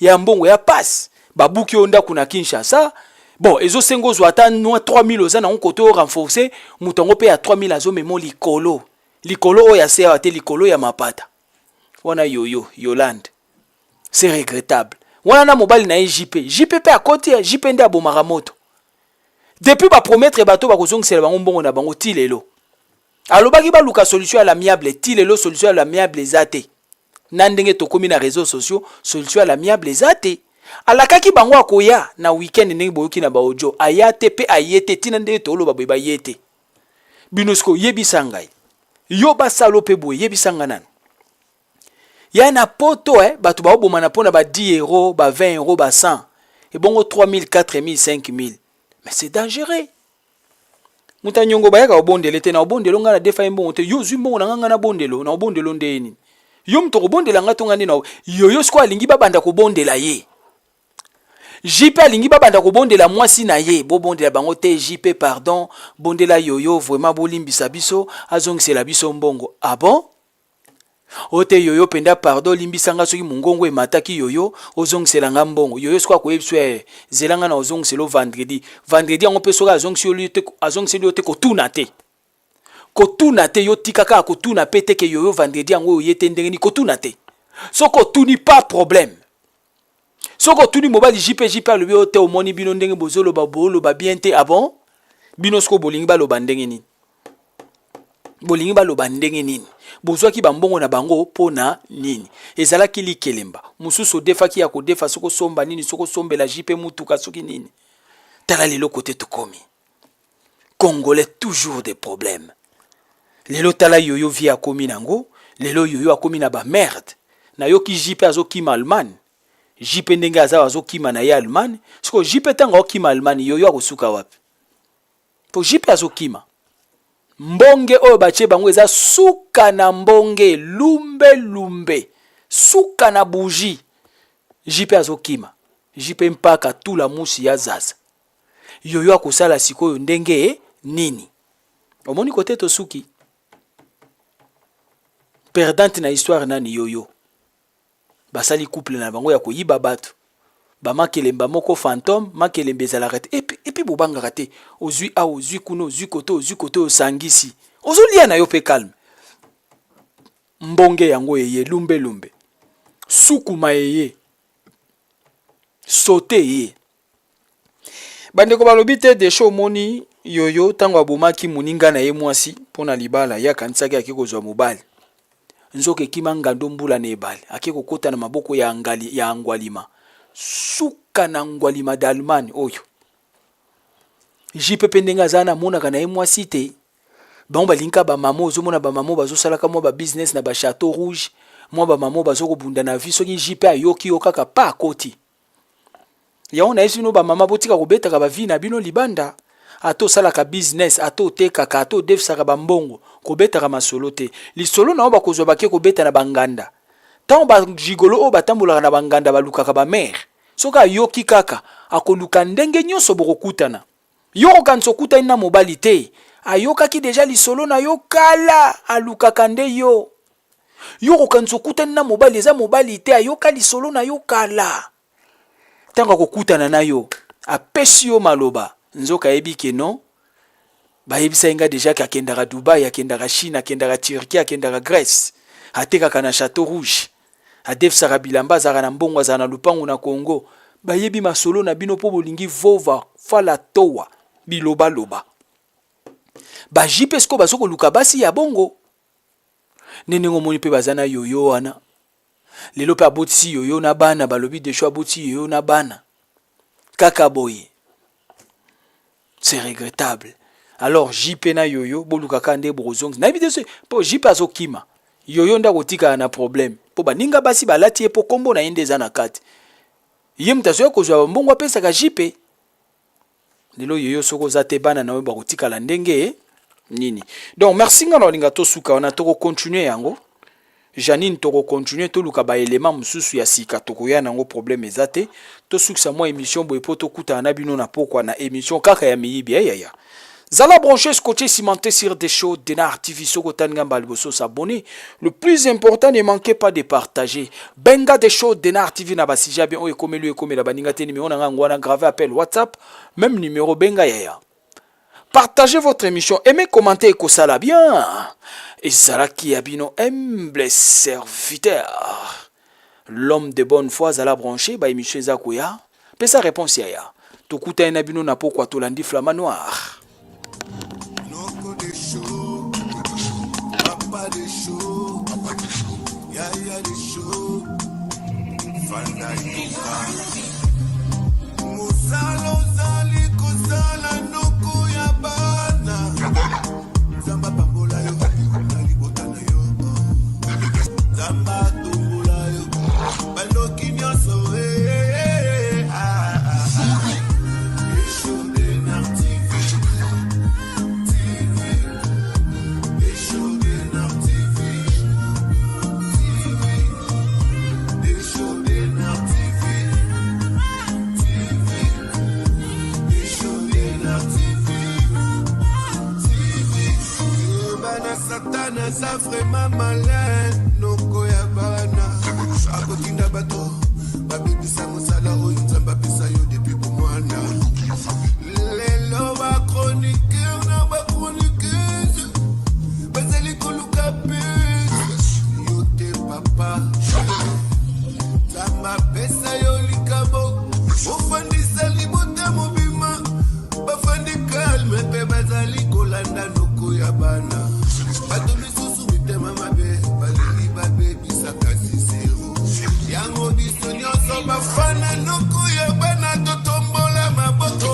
ya mbongo ya passe babuki onda kuna Kinshasa. Bon, ezo sengo zo ata 3000 oza na nkoto renforcer mutongo pe ya 3000 azo memo likolo oya se ate likolo ya mapata wana yoyo Yolande c'est regrettable wana na mobali na ye JP pe akoti ya JP nde abomaka moto depuis ba promettre bato bakozongisela bango mbongo na bango ti lelo alobaki baluka solution à l'amiable ti lelo solution à l'amiable eza te na ndenge tokomi na réseaux sociaux solution à l'amiable eza te alakaki bango akoya na weekend ndenge boyoki na baaudio aya te pe aye te tina ndenge toloba boye baye te bino siko yebisa ngai yo basalo pe boye yebisa nga nani ya na poto bato baobomana mpona ba 10 euros ba 20 euros ba 100 ebongo 3000 4000 5000 mais c'est dangereux muta nyongo bayaka obondele te na obondelo nga na defa mbongo te yo zwi mbongo na nga na bondelo na obondelo ndeni yo mto kobondela nga tonga ndena yo siko alingi babanda kobondela ye JP alingi babanda kobondela mwasi na ye bobondela bango te JP pardon bondela yoyo vraiment bolimbisa biso azongisela biso mbongo ah bon ote yoyo penda pardon limbisanga soki mungongo emataki yoyo ozongisela nga mbongo yoyo siko akoyebiswe zelanga na ozongiselo vendredi yango pe soki azongiseli yo te kotuna te yo tikaka kotuna pe te ke yoyo vendredi yango oyo yete ndenge ni kotuna te soko tuni pas problème soko tuni mobali JP alobi yo te omoni bino ndenge boloba bien te ah bon bino soko bolingi baloba ndenge nini bozwaki bambongo na bango pona nini ezalaki likelemba mususu defaki ya kodefa soko somba nini soko sombela JP mutuka soki nini tala lelo kote tukomi Congolais toujours des problèmes lelo tala yoyo via komi nango lelo yoyo akomi na ba merde na yoki JP azokima Allemagne JP ndenge azokima na ye Allemagne soko JP tanga okima Allemagne yoyo akosuka wapi po JP azokima mbonge oyo batie bango eza suka na mbonge lumbe suka na bougie JP azokima JP mpaka tula musi ya zaza yoyo akosala sikoyo ndenge nini omoni kote to suki perdante na histoire nani yoyo basali couple na bango ya koyiba bato bamakelemba moko fantôme makelemba ezalaka te epi bobangaka te ozwi a ozwi kuno ozwi kote osangisi ozolia na yo pe calme mbonge yango eye lumbe sukuma eye sote eye bandeko balobi te desho omoni yoyo ntango abomaki moninga na ye mwasi mpona libala ye akanisaki ake kozwa mobali nzoka ekima ngando mbula na ebale ake kokota na maboko ya angwalima suka na ngwalima d'Allemagne oyo JP ndenge aza na monaka na ye mwasi te bango balinka bamama ozomona bamama bazosalaka mwa babusiness na bachateau rouge mwa bamama bazokobunda na vie soki JP ayoki yo kaka pa akoti yango na yesu bino bamama botika kobetaka bavi na bino libanda ato osalaka business ato otekaka ato odefisaka bambongo kobetaka masolo te lisolo na oyo bakozwa bake kobeta na banganda ntango bajigolo oyo batambolaka na banganda balukaka bamere soki ayoki kaka akoluka ndenge nyonso bokokutana yo kokanisa okutani na mobali te ayokaki deja lisolo na yo kala alukaka nde yo kokanisa okutani na mobali eza mobali te ayoka lisolo na yo kala ntango akokutana na yo apesi yo maloba nzoka yebi ke non bayebisa nga deja ke akendaka Dubai akendaka Chine akendaka Turquie akendaka Grèce atekaka na Château Rouge adefisaka bilamba azaka na mbongo azaka na lupango na Congo bayebi masolo na bino po bolingi vova fala towa biloba JP sko bazokoluka basi ya bongo nene ngomoni pe bazana yoyo wana lelo pe abotisi yoyo na bana balobi desho abotisi yoyo na bana kaka boye c'est regrettable alors JP na yoyo boluka kande brozong na bidese po JP azokima yoyo nda kotika na problème po baninga basi balati e po kombo na yende za na kati ye mtaso ya kozwa mbongo apesa ka JP lelo yoyo soko za te bana na we bakotika la ndenge nini donc merci nga na linga to suka on a to continuer yango Janine toko continuer to luka ba élément mususu ya sika toko ya nango problème ezate to sukisa moi émission boy poto kuta na bino na pokwa na émission kaka ya miyibi ya Zala branché scotché cimenté sur des shows Denar TV soko tanga balboso s'abonner. Le plus important, ne manquez pas de partager. Benga des shows Denar TV na basija bien o ekomelu ekome la baninga te numéro na ngwana gravé appel WhatsApp même numéro benga ya. Partagez votre émission, aimez, commentez et kosala bien. Et Zala qui abino humble serviteur. l'homme de bonne foi zala branché ba émission za koya pesa réponse ya tokuta na bino na pokwa tolandi Flamand Noir. Noko de show, papa de show, yaya de show, fanda yoka. Musalo zali kusala noko ya bana. Zamba bambola yo, nali botana yo. Zamba tumbola yo, bando kinyoso Satana sa vraiment malin noko ya bana akotinda bato babebisa mosala oyo nzambe apesa yo depuis bomwana lelo bachroniqueur na bachroniqueuse bazali koluka pese yo te papa nzambe apesa yo likabo ofandisa libota mobima bafandi kalme mpe bazali kolanda noko ya bana. Bato misusu mitema mabe balili babebisaka zizero yango biso nyonso bafana noko ya bana totombola maboko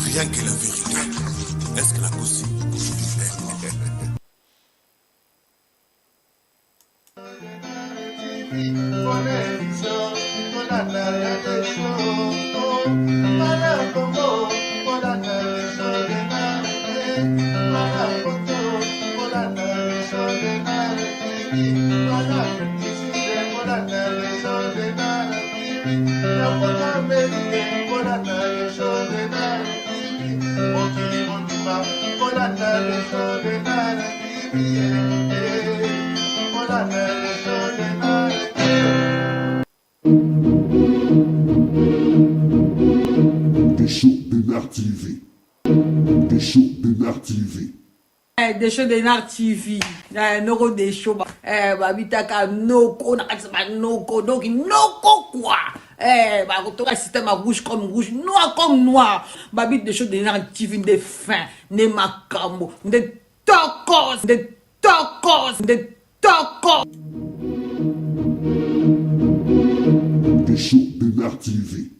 Rien que la vérité. Est-ce que la cause Des shows de Nard TV. Des shows de Nard TV. Des shows de Nard TV. Noko des shows. Babitaka noko. Nakasama noko. Donc noko quoi. Bah, système rouge comme rouge, noir comme noir. Babit des shows de Nard TV. Des fins. Des macambo. Des tocos. Des tocos. Des tocos. Des shows de Nard TV.